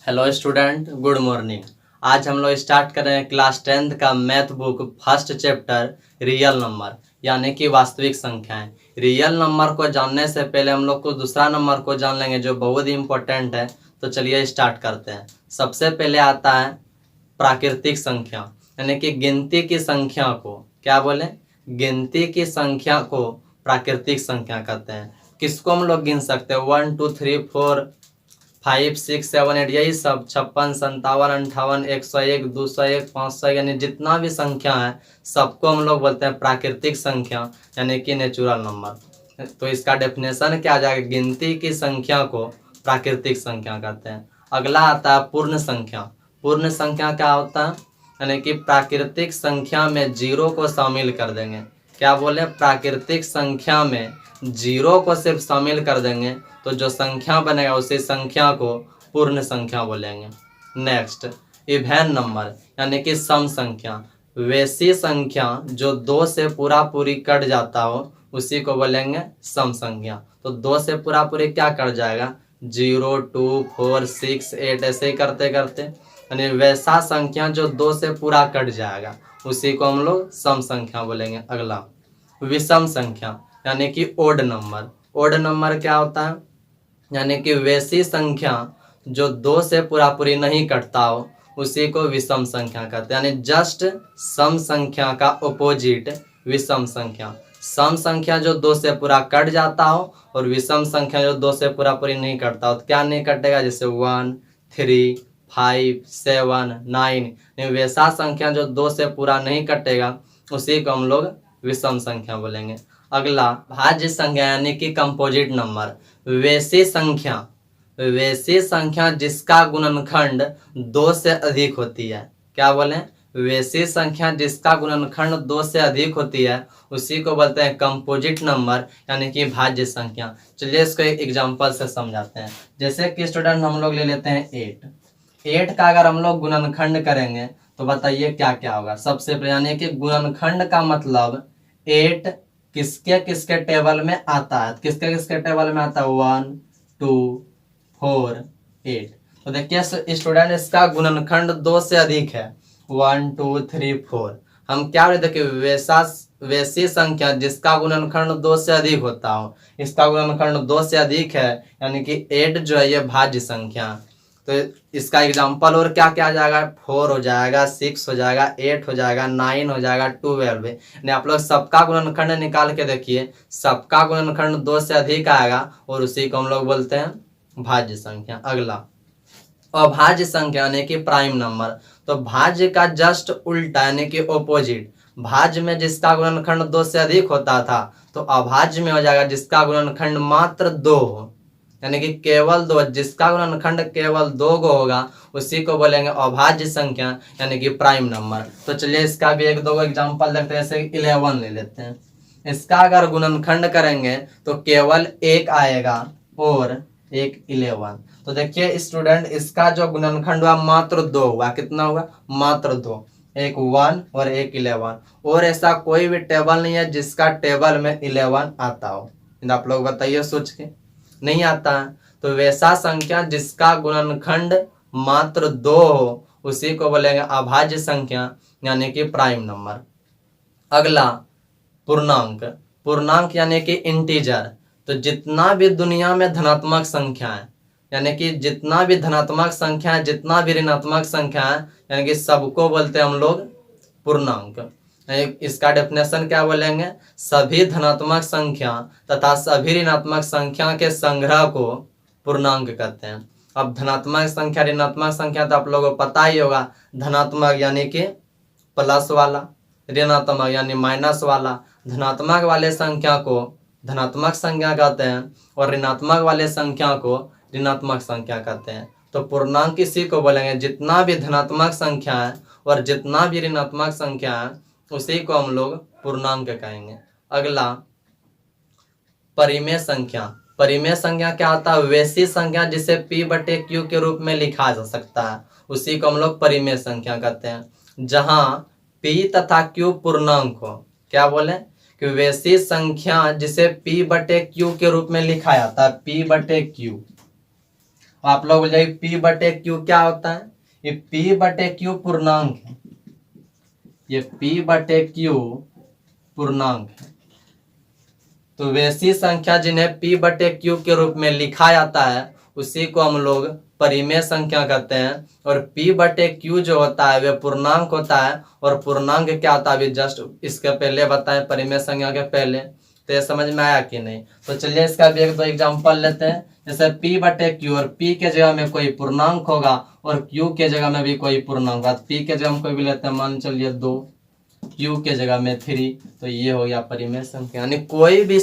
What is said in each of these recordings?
Hello student, good morning. आज हम लोग स्टार्ट कर रहे हैं क्लास 10th का math book first chapter real number यानी कि वास्तविक संख्याएं। रियल नंबर को जानने से पहले हम लोग को दूसरा नंबर को जान लेंगे जो बहुत ही इम्पोर्टेंट है। तो चलिए स्टार्ट करते हैं। सबसे पहले आता है प्राकृतिक संख्या यानी कि गिनती की संख्या को क्या बोले, गिनती की संख्या को प्राकृतिक संख्या कहते हैं। किसको हम लोग गिन सकते हैं? 1 2 3 4 5 6 7 8 यही सब 56 57 58 101 201 500 यानी जितना भी संख्या है सबको हम लोग बोलते हैं प्राकृतिक संख्या यानी कि नेचुरल नंबर। तो इसका डेफिनेशन क्या आ जाएगा? गिनती की संख्या को प्राकृतिक संख्या कहते हैं। अगला आता है पूर्ण संख्या। पूर्ण संख्या क्या होता है? यानी कि प्राकृतिक संख्या में जीरो को शामिल कर देंगे। क्या बोले? प्राकृतिक संख्या में जीरो को सिर्फ शामिल कर देंगे तो जो संख्या बनेगा उसी संख्या को पूर्ण संख्या बोलेंगे। नेक्स्ट, इवन नंबर यानी कि सम संख्या। वैसी संख्या जो दो से पूरा पूरी कट जाता हो उसी को बोलेंगे सम संख्या। तो दो से पूरा पूरी क्या कट जाएगा? 0 2 4 6 8 ऐसे ही करते करते, यानी वैसा संख्या जो दो से पूरा कट जाएगा उसी को हम लोग सम संख्या बोलेंगे। अगला विषम संख्या यानी कि ओड नंबर। ओड नंबर क्या होता है? यानी कि वैसी संख्या जो दो से पूरा पूरी नहीं कटता हो उसी को विषम संख्या कहते हैं। यानी जस्ट सम संख्या का अपोजिट विषम संख्या। सम संख्या जो दो से पूरा कट जाता हो और विषम संख्या जो दो से पूरा पूरी नहीं कटता हो। तो क्या नहीं कटेगा? जैसे 1 3 5 7 9, वैसा संख्या जो दो से पूरा नहीं कटेगा उसी को हम लोग विषम संख्या बोलेंगे। अगला भाज्य संख्या यानी कि कंपोजिट नंबर। वैसी संख्या जिसका गुणनखंड दो से अधिक होती है। क्या बोले? वैसी संख्या जिसका गुणनखंड दो से अधिक होती है उसी को बोलते हैं कंपोजिट नंबर यानी कि भाज्य संख्या। चलिए इसको एक एग्जांपल से समझाते हैं। जैसे कि स्टूडेंट हम लोग ले लेते हैं 8 का अगर हम लोग गुणनखंड करेंगे तो बताइए क्या क्या होगा। सबसे पहले यानी कि गुणनखंड का मतलब 8 किसके किसके टेबल में आता है? किसके किसके टेबल में आता है? 1 2 4 8। तो देखिए स्टूडेंट इसका गुणनखंड दो से अधिक है 1 2 3 4। हम क्या बोले? देखिए वैसी संख्या जिसका गुणनखंड दो से अधिक होता हो, इसका गुणनखंड दो से अधिक है यानी कि 8 जो है ये भाज्य संख्या। तो इसका एग्जाम्पल और क्या क्या आ जाएगा? 4 हो जाएगा, 6 हो जाएगा, 8 हो जाएगा, 9 हो जाएगा, 12 है। यानी आप लोग सबका गुणनखंड निकाल के देखिए, सबका गुणनखंड दो से अधिक आएगा और उसी को हम लोग बोलते हैं भाज्य संख्या। अगला अभाज्य संख्या यानी कि प्राइम नंबर। तो भाज्य का जस्ट उल्टा यानी कि ओपोजिट। भाज्य में जिसका गुणनखंड दो से अधिक होता था तो अभाज्य में हो जाएगा जिसका गुणनखंड मात्र दो हो, यानी कि केवल दो। जिसका गुणनखंड केवल दो गो होगा उसी को बोलेंगे अभाज्य संख्या यानी कि प्राइम नंबर। तो चलिए इसका भी एक दो एग्जांपल देखते हैं। जैसे 11 ले लेते हैं। इसका अगर गुणनखंड करेंगे तो केवल एक आएगा और एक 11। तो देखिए स्टूडेंट इसका जो गुणनखंड हुआ मात्र दो हुआ। कितना हुआ? मात्र दो। एक 1 और एक 11। और ऐसा कोई भी टेबल नहीं है जिसका टेबल में 11 आता हो। आप लोग बताइए सोच के। नहीं आता है। तो वैसा संख्या जिसका गुणनखंड मात्र दो हो उसी को बोलेंगे अभाज्य संख्या यानी कि प्राइम नंबर। अगला पूर्णांक। पूर्णांक यानी कि इंटीजर। तो जितना भी दुनिया में धनात्मक संख्या है, यानी कि जितना भी धनात्मक संख्या है, जितना भी ऋणात्मक संख्या है, यानी कि सबको बोलते हैं हम लोग पूर्णांक। इसका डेफिनेशन क्या बोलेंगे? सभी धनात्मक संख्या तथा सभी ऋणात्मक संख्या के संग्रह को पूर्णांक कहते हैं। अब धनात्मक संख्या ऋणात्मक संख्या तो आप लोगों को पता ही होगा। धनात्मक यानी कि प्लस वाला, ऋणात्मक यानी माइनस वाला। धनात्मक वाले संख्या को धनात्मक संख्या कहते हैं और ऋणात्मक वाले संख्या को ऋणात्मक संख्या कहते हैं। तो पूर्णांक इसी को बोलेंगे जितना भी धनात्मक संख्या है और जितना भी ऋणात्मक संख्या है उसी को हम लोग पूर्णांक कहेंगे। अगला परिमेय संख्या। परिमेय संख्या क्या होता है? वैसी संख्या जिसे p/q के रूप में लिखा जा सकता है उसी को हम लोग परिमेय संख्या कहते हैं। जहां p तथा q पूर्णांक हो। क्या बोले? कि वैसी संख्या जिसे p/q के रूप में लिखा जाता है। p/q आप लोग बोल जाएंगे पी बटे क्यू क्या होता है, ये पी बटे क्यू पूर्णांक है, ये पी बटे क्यू पूर्णांक है। तो वैसी संख्या जिन्हें p बटे क्यू के रूप में लिखा जाता है उसी को हम लोग परिमेय संख्या कहते हैं। और p बटे क्यू जो होता है वह पूर्णांक होता है, और पूर्णांक क्या होता है अभी जस्ट इसके पहले बताएं परिमेय संख्या के पहले। तो ये समझ में आया कि नहीं? तो चलिए इसका भी एक दो एग्जाम्पल लेते हैं। जैसे p बटे क्यू, और p के जगह में कोई पूर्णांक होगा और q के जगह में भी कोई पूर्णांक होगा। p के जगह में कोई भी लेते हैं, मान चलिए 2, q के जगह में 3, तो ये हो गया परिमेय संख्या। यानी कोई भी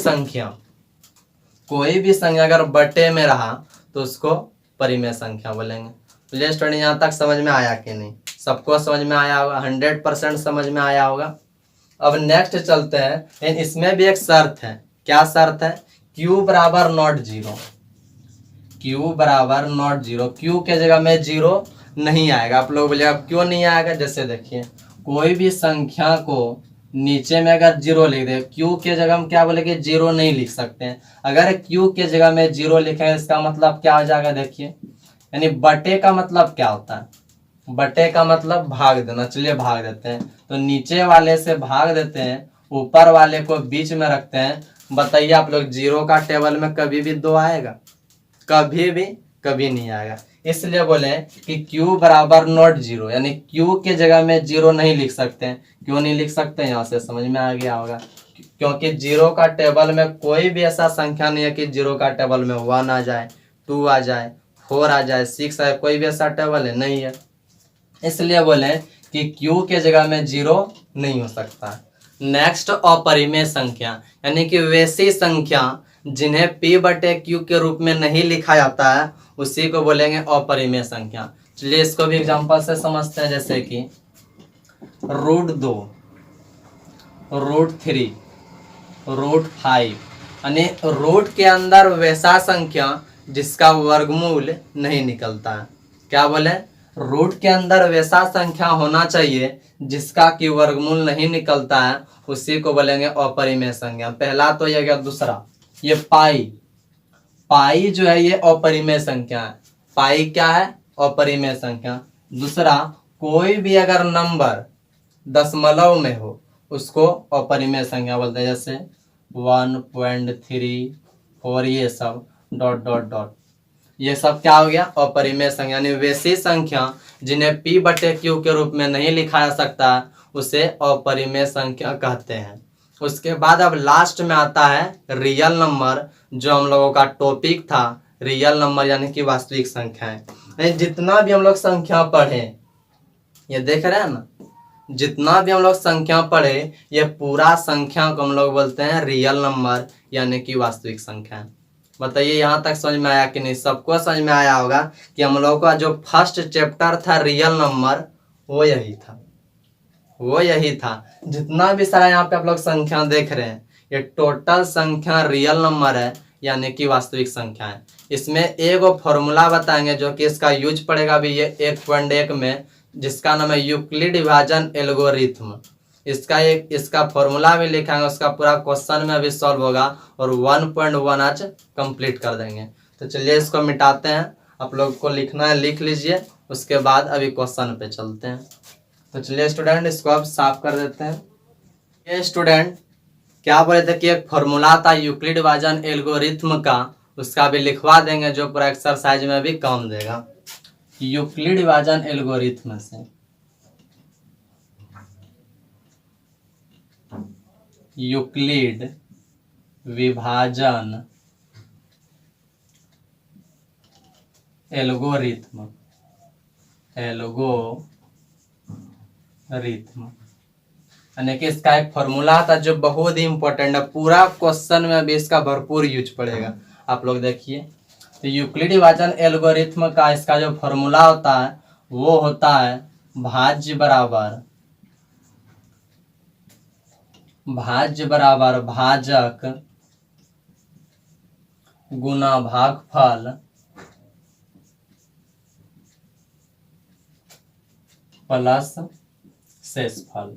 संख्या अगर बटे में रहा तो उसको परिमेय संख्या बोलेंगे। तो स्टूडेंट यहाँ तक समझ में आया कि नहीं? सबको समझ में आया होगा, 100% समझ में आया होगा। अब नेक्स्ट चलते हैं। इसमें भी एक शर्त है। क्या शर्त है? q बराबर नॉट जीरो, q बराबर नॉट जीरो। q के जगह में जीरो नहीं आएगा। आप लोग बोलिएगा क्यों नहीं आएगा? जैसे देखिए कोई भी संख्या को नीचे में अगर जीरो लिख दे, q के जगह हम क्या बोलेंगे, जीरो नहीं लिख सकते हैं। अगर q के जगह में जीरो लिखें इसका मतलब क्या हो जाएगा? देखिए यानी बटे का मतलब क्या होता है? बटे का मतलब भाग देना। चलिए भाग देते हैं। तो नीचे वाले से भाग देते हैं, ऊपर वाले को बीच में रखते हैं। बताइए आप लोग, जीरो का टेबल में कभी भी 2 आएगा? कभी नहीं आएगा। इसलिए बोले कि q बराबर नॉट जीरो, यानी q के जगह में जीरो नहीं लिख सकते हैं। क्यों नहीं लिख सकते? यहाँ से समझ में आ गया होगा। क्योंकि जीरो का टेबल में कोई भी ऐसा संख्या नहीं है कि जीरो का टेबल में 1 आ जाए, 2 आ जाए, 4 आ जाए, 6 आए, कोई भी ऐसा टेबल है नहीं है। इसलिए बोले कि q के जगह में जीरो नहीं हो सकता। नेक्स्ट अपरिमेय संख्या, यानी कि वैसी संख्या जिन्हें p बटे क्यू के रूप में नहीं लिखा जाता है उसी को बोलेंगे अपरिमेय संख्या। चलिए इसको भी एग्जांपल से समझते हैं। जैसे कि √2, √3, √5, यानी रूट के अंदर वैसा संख्या जिसका वर्गमूल नहीं निकलता है। क्या बोले? रूट के अंदर वैसा संख्या होना चाहिए जिसका कि वर्गमूल नहीं निकलता है, उसी को बोलेंगे अपरिमेय संख्या। पहला तो ये गया। दूसरा ये पाई जो है ये अपरिमेय संख्या है। पाई क्या है? अपरिमेय संख्या। दूसरा कोई भी अगर नंबर दशमलव में हो उसको अपरिमेय संख्या बोलते हैं। जैसे 1.34 ये सब डॉट, ये सब क्या हो गया? अपरिमेय संख्या। यानी वैसी संख्या जिन्हें p बटे क्यू के रूप में नहीं लिखा जा सकता उसे अपरिमेय संख्या कहते हैं। उसके बाद अब लास्ट में आता है रियल नंबर, जो हम लोगों का टॉपिक था। रियल नंबर यानी कि वास्तविक संख्याएं। जितना भी हम लोग संख्या पढ़े, ये देख रहे हैं ना, जितना भी हम लोग संख्या पढ़े ये पूरा संख्या को हम लोग बोलते हैं रियल नंबर यानी कि वास्तविक संख्या। बताइए यहाँ तक समझ में आया कि नहीं? सबको समझ में आया होगा कि हम लोग का जो फर्स्ट चैप्टर था रियल नंबर वो यही था। जितना भी सारा यहाँ पे आप लोग संख्या देख रहे हैं ये टोटल संख्या रियल नंबर है यानी कि वास्तविक संख्या है। इसमें एक फॉर्मूला बताएंगे जो कि इसका यूज पड़ेगा भी ये 1.1 में, जिसका नाम है यूक्लिड विभाजन एल्गोरिथम। इसका फॉर्मूला भी लिखा है, उसका पूरा क्वेश्चन में अभी सॉल्व होगा और 1.1 आज कंप्लीट कर देंगे। तो चलिए इसको मिटाते हैं। आप लोग को लिखना है लिख लीजिए, उसके बाद अभी क्वेश्चन पे चलते हैं। तो चलिए स्टूडेंट इसको अब साफ कर देते हैं। ये स्टूडेंट क्या बोले थे कि एक फॉर्मूला था यूक्लिड विभाजन एल्गोरिथम का, उसका भी लिखवा देंगे जो पूरा एक्सरसाइज में भी काम देगा। यूक्लिड विभाजन एल्गोरिथम से यूक्लिड विभाजन एल्गोरिथम यानी कि इसका एक फॉर्मूला था जो बहुत ही इंपॉर्टेंट है। पूरा क्वेश्चन में भी इसका भरपूर यूज पड़ेगा। आप लोग देखिए, तो यूक्लिड विभाजन एल्गोरिथम का इसका जो फॉर्मूला होता है वो होता है भाज्य बराबर भाजक गुना भागफल प्लस शेषफल।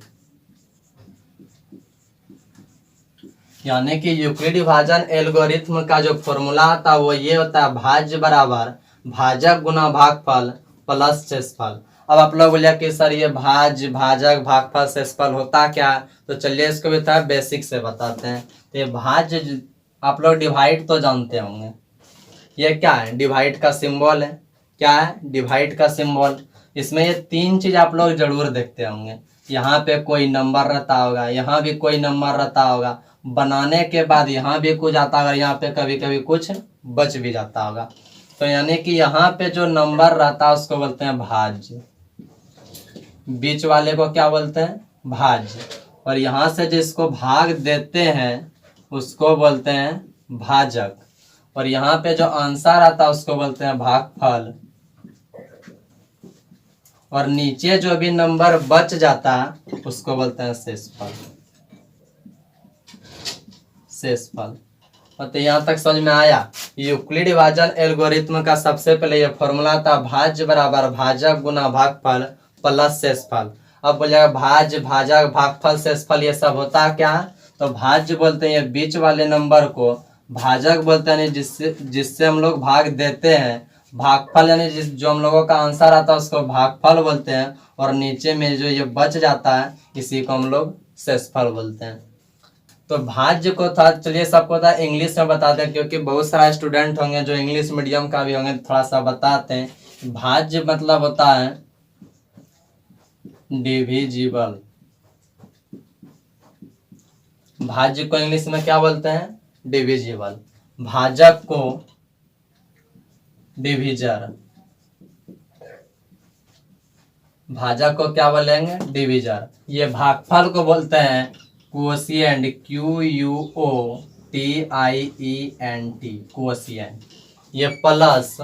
यानी कि यूक्लिड विभाजन एल्गोरिथम का जो फॉर्मूला था वो ये होता है भाज्य बराबर भाजक गुना भागफल प्लस शेषफल। अब आप लोग बोलिए कि सर ये भाजक भागफल शेषफल होता क्या, तो चलिए इसको भी थोड़ा बेसिक से बताते हैं। तो ये भाज्य आप लोग डिवाइड तो जानते होंगे, ये क्या है, डिवाइड का सिंबल है। क्या है, डिवाइड का सिंबल। इसमें ये तीन चीज आप लोग जरूर देखते होंगे, यहाँ पे कोई नंबर रहता होगा, यहाँ भी कोई नंबर रहता होगा, बनाने के बाद यहाँ भी कुछ आता होगा, यहाँ पे कभी कभी कुछ बच भी जाता होगा। तो यानी कि यहाँ पे जो नंबर रहता है उसको बोलते हैं भाज्य, बीच वाले को क्या बोलते हैं, भाज्य, और यहाँ से जिसको भाग देते हैं उसको बोलते हैं भाजक, और यहाँ पे जो आंसर आता है उसको बोलते हैं भागफल, और नीचे जो भी नंबर बच जाता है उसको बोलते हैं शेषफल। शेषफल। और तो यहाँ तक समझ में आया। यूक्लिड विभाजन एल्गोरिथ्म का सबसे पहले ये फॉर्मूला था, भाज्य बराबर भाजक गुना भागफल प्लस शेषफल। अब बोलिएगा भाज्य भाजक भागफल शेषफल ये सब होता क्या है, तो भाज्य बोलते हैं बीच वाले नंबर को, भाजक बोलते हैं जिससे हम लोग भाग देते हैं, भागफल यानी जो हम लोगों का आंसर आता है उसको भागफल बोलते हैं, और नीचे में जो ये बच जाता है इसी को हम लोग शेषफल बोलते हैं। तो भाज्य को था, चलिए सबको था इंग्लिश में बताते हैं, क्योंकि बहुत सारा स्टूडेंट होंगे जो इंग्लिश मीडियम का भी होंगे, थोड़ा सा बताते हैं। भाज्य मतलब होता है डिविजिबल। भाज्य को इंग्लिश में क्या बोलते हैं, डिविजिबल। भाजक को डिविजर, भाजक को क्या बोलेंगे, डिविजर। ये भागफल को बोलते हैं क्वोशिएंट, QUOTIENT, क्वोशिएंट। ये प्लस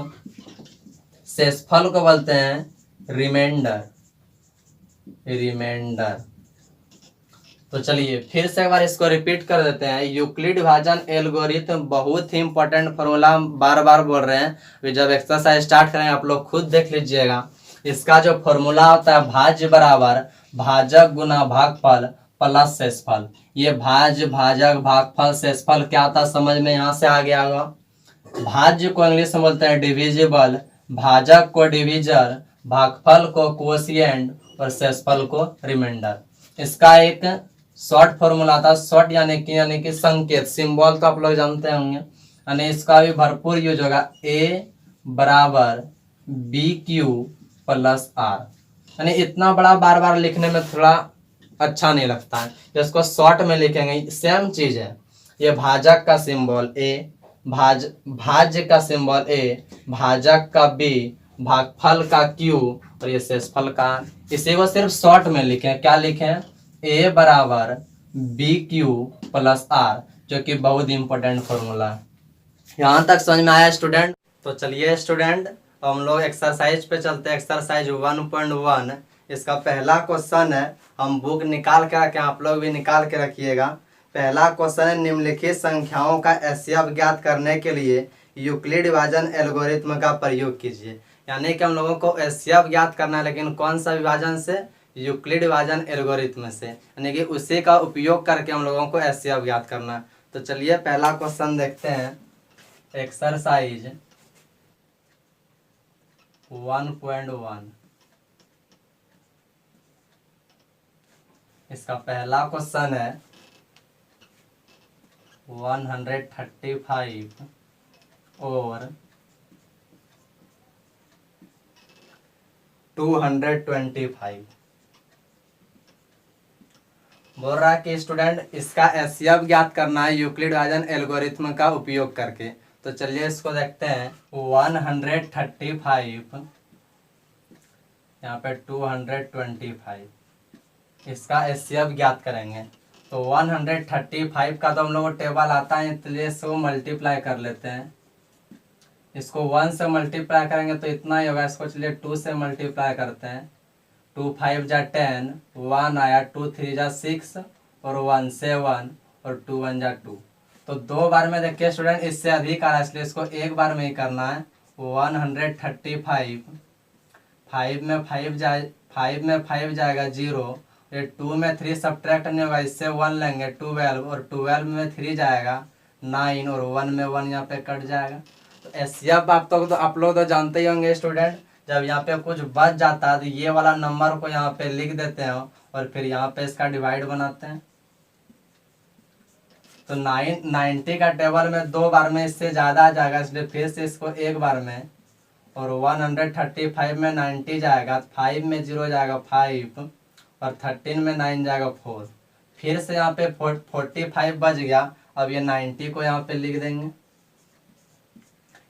शेषफल को बोलते हैं रिमाइंडर, रिमाइंडर। तो चलिए फिर से एक बार इसको रिपीट कर देते हैं। यूक्लिड विभाजन एल्गोरिथ्म बहुत ही इंपॉर्टेंट फॉर्मूला, बार बार बोल रहे हैं, जब एक्सरसाइज स्टार्ट करेंगे आप लोग खुद देख लीजिएगा। इसका जो फॉर्मूला होता है भाज्य बराबर भाजक गुना भागफल प्लस शेषफल। ये भाज्य भाजक भागफल शेषफल क्या था समझ में यहाँ से आ गया होगा। भाज्य को इंग्लिश में बोलते हैं डिविजिबल, भाजक को डिविजर, भागफल को क्वोशिएंट और शेषफल को रिमाइंडर। इसका एक शॉर्ट फॉर्मूला था, शॉर्ट यानी कि संकेत, सिंबल तो आप लोग जानते होंगे, यानी इसका भी भरपूर यूज होगा। A बराबर BQ प्लस R, यानी इतना बड़ा बार बार लिखने में थोड़ा अच्छा नहीं लगता है, इसको शॉर्ट में लिखेंगे। सेम चीज है, ये भाजक का सिंबल A, भाज्य का सिंबल A, भाजक का B, भागफल का Q और ये शेषफल का। इसी को सिर्फ शॉर्ट में लिखें, क्या लिखें, A बराबर BQ प्लस R, जो कि बहुत इंपॉर्टेंट फॉर्मूला है। यहाँ तक समझ में आया स्टूडेंट। तो चलिए स्टूडेंट हम लोग एक्सरसाइज पे चलते हैं। एक्सरसाइज 1.1 इसका पहला क्वेश्चन है, हम बुक निकाल के रखें, आप लोग भी निकाल के रखिएगा। पहला क्वेश्चन है, निम्नलिखित संख्याओं का एचसीएफ ज्ञात करने के लिए यूक्लिड विभाजन एल्गोरिथ्म का प्रयोग कीजिए। यानी कि हम लोगों को एचसीएफ ज्ञात करना है, लेकिन कौन सा विभाजन से, यूक्लिड विभाजन एल्गोरिथ्म से, यानी कि उसी का उपयोग करके हम लोगों को एचसीएफ ज्ञात करना है। तो चलिए पहला क्वेश्चन देखते हैं। एक्सरसाइज 1.1 इसका पहला क्वेश्चन है 135 और 225। बोल रहा है कि स्टूडेंट इसका एचसीएफ ज्ञात करना है यूक्लिड विभाजन एल्गोरिथ्म का उपयोग करके। तो चलिए इसको देखते हैं। 135 यहाँ पे 225, इसका एचसीएफ ज्ञात करेंगे। तो 135 का तो हम लोग को टेबल आता है, इसलिए इसको मल्टीप्लाई कर लेते हैं। इसको 1 से मल्टीप्लाई करेंगे तो इतना ही होगा, इसको चलिए 2 से मल्टीप्लाई करते हैं। 2 5 जा 10, 1 आया, 2 3 जा 6 और 1 7 और 2 1 जा 2। तो दो बार में देखिए स्टूडेंट इससे अधिक आ रहा है, इसलिए इसको एक बार में ही करना है। 135, 5 में 5 जाएगा 0, ये 2 में 3 सब्ट्रैक्ट नहीं होगा, इससे 1 लेंगे 12, और 12 में 3 जाएगा 9 और 1 में 1 यहाँ पे कट जाएगा। तो एचसीएफ आप लोग तो जानते ही होंगे स्टूडेंट, जब यहाँ पे कुछ बच जाता है तो ये वाला नंबर को यहाँ पे लिख देते हैं और फिर यहाँ पे इसका डिवाइड बनाते हैं। तो 90 का टेबल में 2 बार में इससे ज़्यादा आ जाएगा, इसलिए फिर से इसको एक बार में, और 135 में 90 जाएगा, 5 में 0 जाएगा 5, और 13 में 9 जाएगा 4। फिर से यहाँ पे 45 बच गया। अब ये 90 को यहाँ पे लिख देंगे,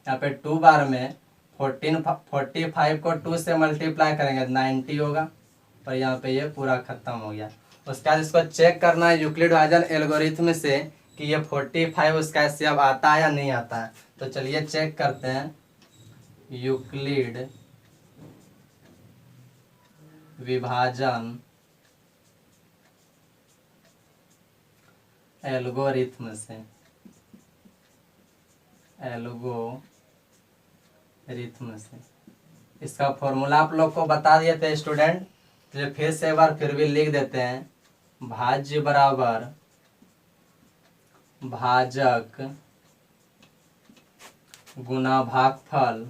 यहाँ पे 2 बार में 45 को 2 से मल्टीप्लाई करेंगे 90 होगा, और यहाँ पे ये पूरा खत्म हो गया। उसके बाद इसको चेक करना है यूक्लिड डिवीजन एल्गोरिथम से कि ये 45 उसका एचसीएफ आता है या नहीं आता है। तो चलिए चेक करते हैं। यूक्लिड विभाजन एल्गोरिथम से, इसका फॉर्मूला आप लोग को बता दिए थे स्टूडेंट, तो फिर से एक बार फिर भी लिख देते हैं। भाज्य बराबर भाजक गुना भागफल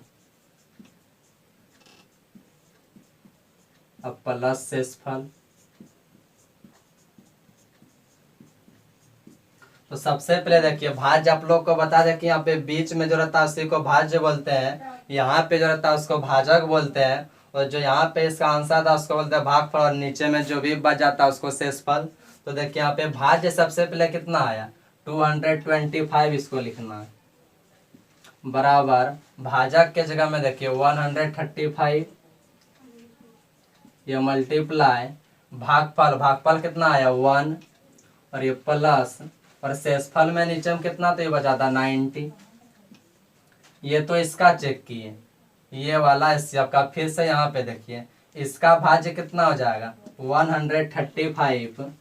अब प्लस शेषफल। तो सबसे पहले देखिए भाज्य आप लोग को बता दें कि यहाँ पे बीच में जो रहता है उसी को भाज्य बोलते हैं, यहाँ पे जो रहता है उसको भाजक बोलते हैं, और जो यहाँ पे इसका आंसर था उसको बोलते हैं भागफल, और नीचे में जो भी बच जाता है उसको शेषफल। तो देखिए यहाँ पे भाज्य सबसे पहले कितना आया 225, इसको लिखना है, बराबर भाजक के जगह में देखिए 135, ये मल्टीप्लाई भागफल कितना आया 1, और ये प्लस, और शेषफल में नीचे में कितना तो ये बचा था 90। ये तो इसका चेक किए, ये वाला एचसीएफ का। फिर से यहाँ पे देखिए इसका भाज्य कितना हो जाएगा 135,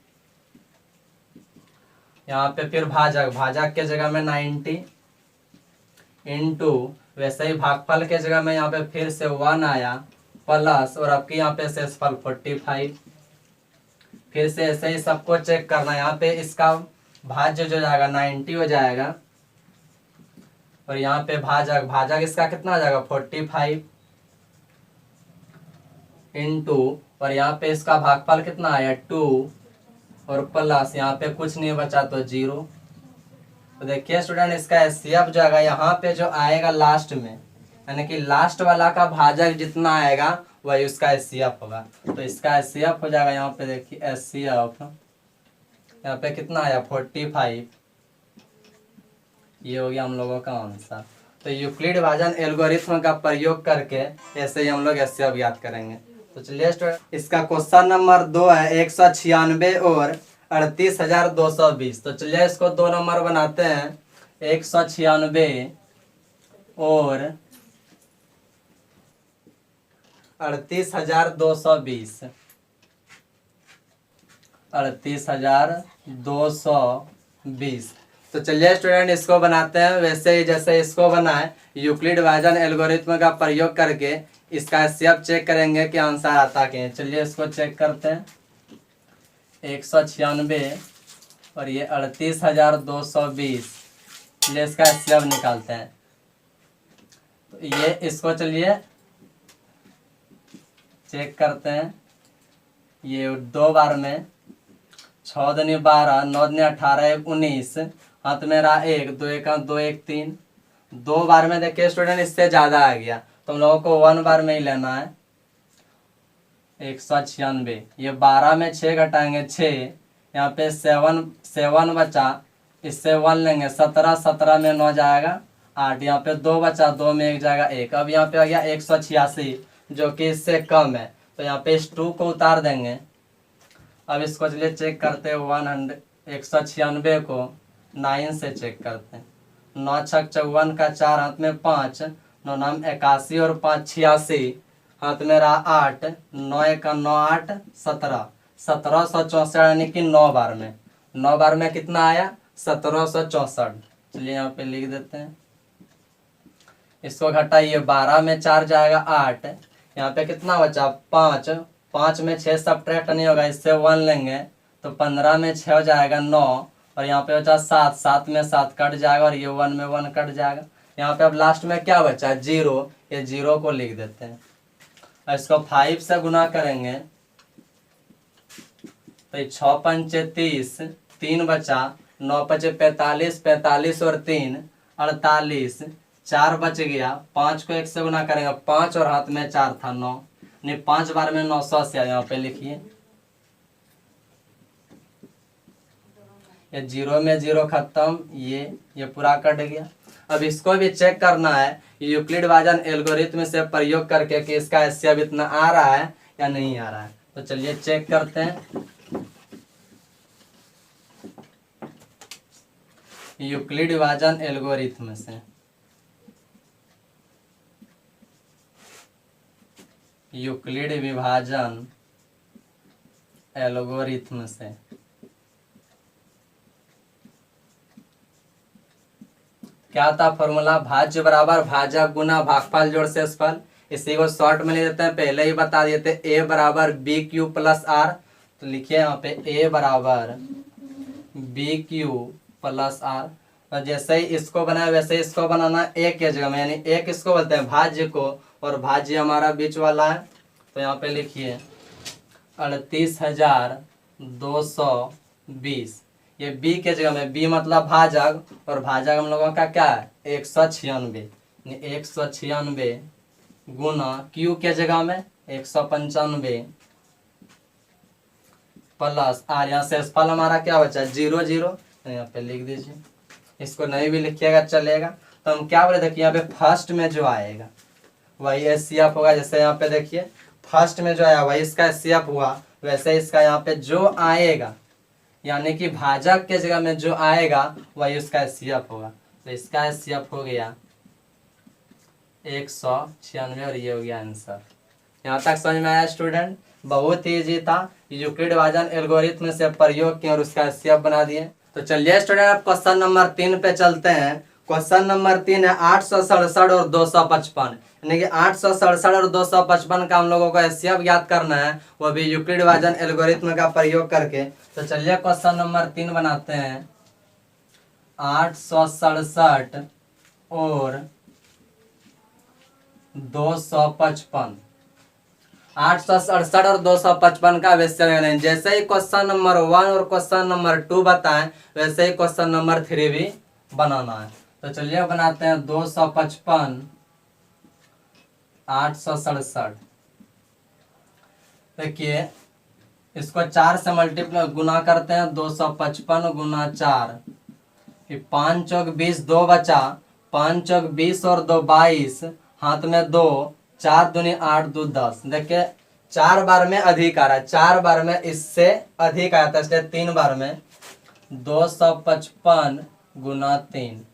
यहाँ पे फिर भाजक के जगह में 90 इंटू, वैसे ही भागफल के जगह में यहाँ पे फिर से 1 आया प्लस, और आपके यहाँ पे शेषफल 45। फिर से ऐसे ही सबको चेक करना, यहाँ पे इसका भाज्य जो जाएगा 90 हो जाएगा, और यहाँ पे भाजक इसका कितना आ जाएगा 45 इंटू, और यहाँ पे इसका भागफल कितना आया 2, और प्लस यहाँ पे कुछ नहीं बचा तो 0। तो देखिए स्टूडेंट इसका एचसीएफ जो आएगा यहाँ पे जो आएगा लास्ट में, यानी कि लास्ट वाला का भाजक जितना आएगा वही उसका एचसीएफ होगा। तो इसका एचसीएफ हो जाएगा, यहाँ पे देखिए एचसीएफ यहाँ पे कितना आया 45, ये हो गया हम लोगों का आंसर। तो यूक्लिड विभाजन एल्गोरिथम का प्रयोग करके ऐसे ही हम लोग एचसीएफ ज्ञात करेंगे। तो चलिए स्टूडेंट इसका क्वेश्चन नंबर 2 है 196 और 38,220। तो चलिए इसको 2 नंबर बनाते हैं, 196 और 38,220, 38,220। तो चलिए स्टूडेंट इसको बनाते हैं वैसे ही जैसे इसको बनाए, यूक्लिड विभाजन एल्गोरिथम का प्रयोग करके इसका एचसीएफ चेक करेंगे कि आंसर आता कि। चलिए इसको चेक करते हैं। 196 और ये 38,220, चलिए इसका एचसीएफ निकालते हैं। तो ये इसको चलिए चेक करते हैं। ये 2 बार में 6 दूनी 12, 9 दूनी 18, 19, हाथ में रहा 1, 2 1 2 1 3। 2 बार में देखिए स्टूडेंट इससे ज्यादा आ गया, तो हम लोगों को 1 बार में ही लेना है। 196, ये 12 में 6 घटाएंगे 6, यहाँ पे 7 बचा, इससे 1 लेंगे 17, 17 में 9 जाएगा 8, यहाँ पे 2 बचा, 2 में 1 जाएगा 1। अब यहाँ पे आ गया 186 जो कि इससे कम है, तो यहाँ पे इस 2 को उतार देंगे। अब इसको चलिए चेक करते हैं 196 को 9 से चेक करते हैं। 9 छक 54 का 4, हाथ में 5, 9 नाम 81 और 5 86, हाथ में रहा 8, 9 1 9 8 17, 1764 यानी कि 9 बार में। 9 बार में कितना आया 1764। चलिए यहाँ पे लिख देते हैं। इसको घटाइए, 12 में 4 जाएगा 8, यहाँ पे कितना बचा 5, 5 में 6 सब्ट्रैक्ट नहीं होगा, इससे 1 लेंगे तो 15 में 6 जाएगा 9, और यहाँ पे बचा 7, 7 में 7 कट जाएगा और ये 1 में 1 कट जाएगा। यहाँ पे अब लास्ट में क्या बचा, जीरो, ये जीरो को लिख देते हैं। और इसको 5 से गुना करेंगे तो 6 पंचे 30, 3 बचा, 9 पचे 45, 45 और 3 48, 4 बच गया, 5 को 1 से गुना करेंगे 5 और हाथ में 4 था 9, नहीं 5 बार में 900 यहाँ पे लिखिए। ये जीरो में जीरो खत्म, ये पूरा कट गया। अब इसको भी चेक करना है यूक्लिड विभाजन एल्गोरिथ्म से प्रयोग करके कि इसका HCF इतना आ रहा है या नहीं आ रहा है। तो चलिए चेक करते हैं। यूक्लिड विभाजन एल्गोरिथ्म से, यूक्लिड विभाजन एल्गोरिथ्म से क्या था फॉर्मूला, भाज्य बराबर भाजक गुना भागफल जोड़ शेषफल। इसी को शॉर्ट में ले देते हैं, पहले ही बता दिए थे, a बराबर बी क्यू प्लस आर। तो लिखिए यहाँ पे a बराबर बी क्यू प्लस आर। और जैसे ही इसको बनाया वैसे ही इसको बनाना एक के जगह में, यानी एक इसको बोलते हैं भाज्य को, और भाज्य हमारा बीच वाला है। तो यहाँ पे लिखिए 38,220, ये b के जगह में, b मतलब भाजक, और भाजक हम लोगों का क्या है 196, 196 गुना q के जगह में 195 प्लस आर। यहाँ शेषफल हमारा क्या बचा, 0 0, यहाँ पे लिख दीजिए। इसको नहीं भी लिखिएगा चलेगा। तो हम क्या बोले, देखिए यहाँ पे फर्स्ट में जो आएगा वही HCF होगा। जैसे यहाँ पे देखिए फर्स्ट में जो आया वही इसका HCF हुआ, वैसे इसका यहाँ पे जो आएगा, यानी कि भाजक के जगह में जो आएगा वही उसका HCF होगा। तो इसका HCF हो गया 196 और ये हो गया आंसर। यहाँ तक समझ में आया स्टूडेंट? बहुत ही इजी था, यूक्लिड विभाजन एल्गोरिथ्म से प्रयोग किए और उसका HCF बना दिए। तो चलिए स्टूडेंट अब क्वेश्चन नंबर 3 पे चलते हैं। क्वेश्चन नंबर 3 है 867 और 255, यानी कि 867 और 255 का हम लोगों को HCF ज्ञात करना है, वो भी यूक्लिड विभाजन एल्गोरिथ्म का प्रयोग करके। तो चलिए क्वेश्चन नंबर 3 बनाते हैं। 867 और 255, 867 और 255 का वैसे जैसे ही क्वेश्चन नंबर 1 और क्वेश्चन नंबर 2 बताएं वैसे ही क्वेश्चन नंबर 3 भी बनाना है। तो चलिए बनाते हैं 255 867। देखिए इसको 4 से मल्टीप्लाई गुना करते हैं, 255 गुना 4, 5 चौक 20, 2 बचा, 5 चौक 20 और 2 22, हाथ में 2, 4 दूनी 8 2 10। देखिए 4 बार में अधिक आ रहा है, 4 बार में इससे अधिक आया था, इसलिए 3 बार में 255 गुना 3,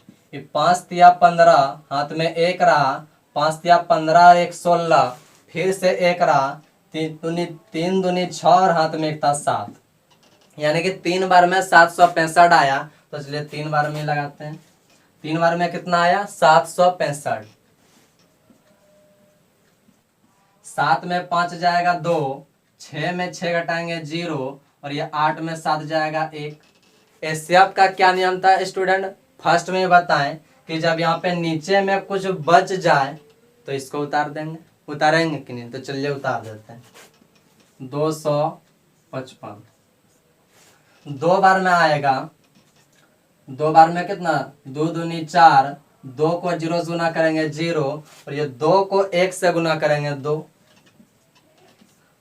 5 तिया 15, हाथ में 1 रहा, 5 तिया 15 और 1 16, फिर से 1 रहा, 3 दूनी 6 और हाथ में 1 था 7, यानी कि 3 बार में 765 आया। तो चलिए 3 बार में लगाते हैं। 3 बार में कितना आया 765, 7 में 5 जाएगा 2, 6 में 6 घटाएंगे 0, और ये 8 में 7 जाएगा 1। HCF का क्या नियम था स्टूडेंट, फर्स्ट में बताएं कि जब यहाँ पे नीचे में कुछ बच जाए तो इसको उतार देंगे, उतारेंगे कि नहीं? तो चलिए उतार देते हैं। 255 2 बार में आएगा, 2 बार में कितना, 2 दूनी 4, 2 को 0 से गुना करेंगे 0, और ये 2 को 1 से गुना करेंगे 2।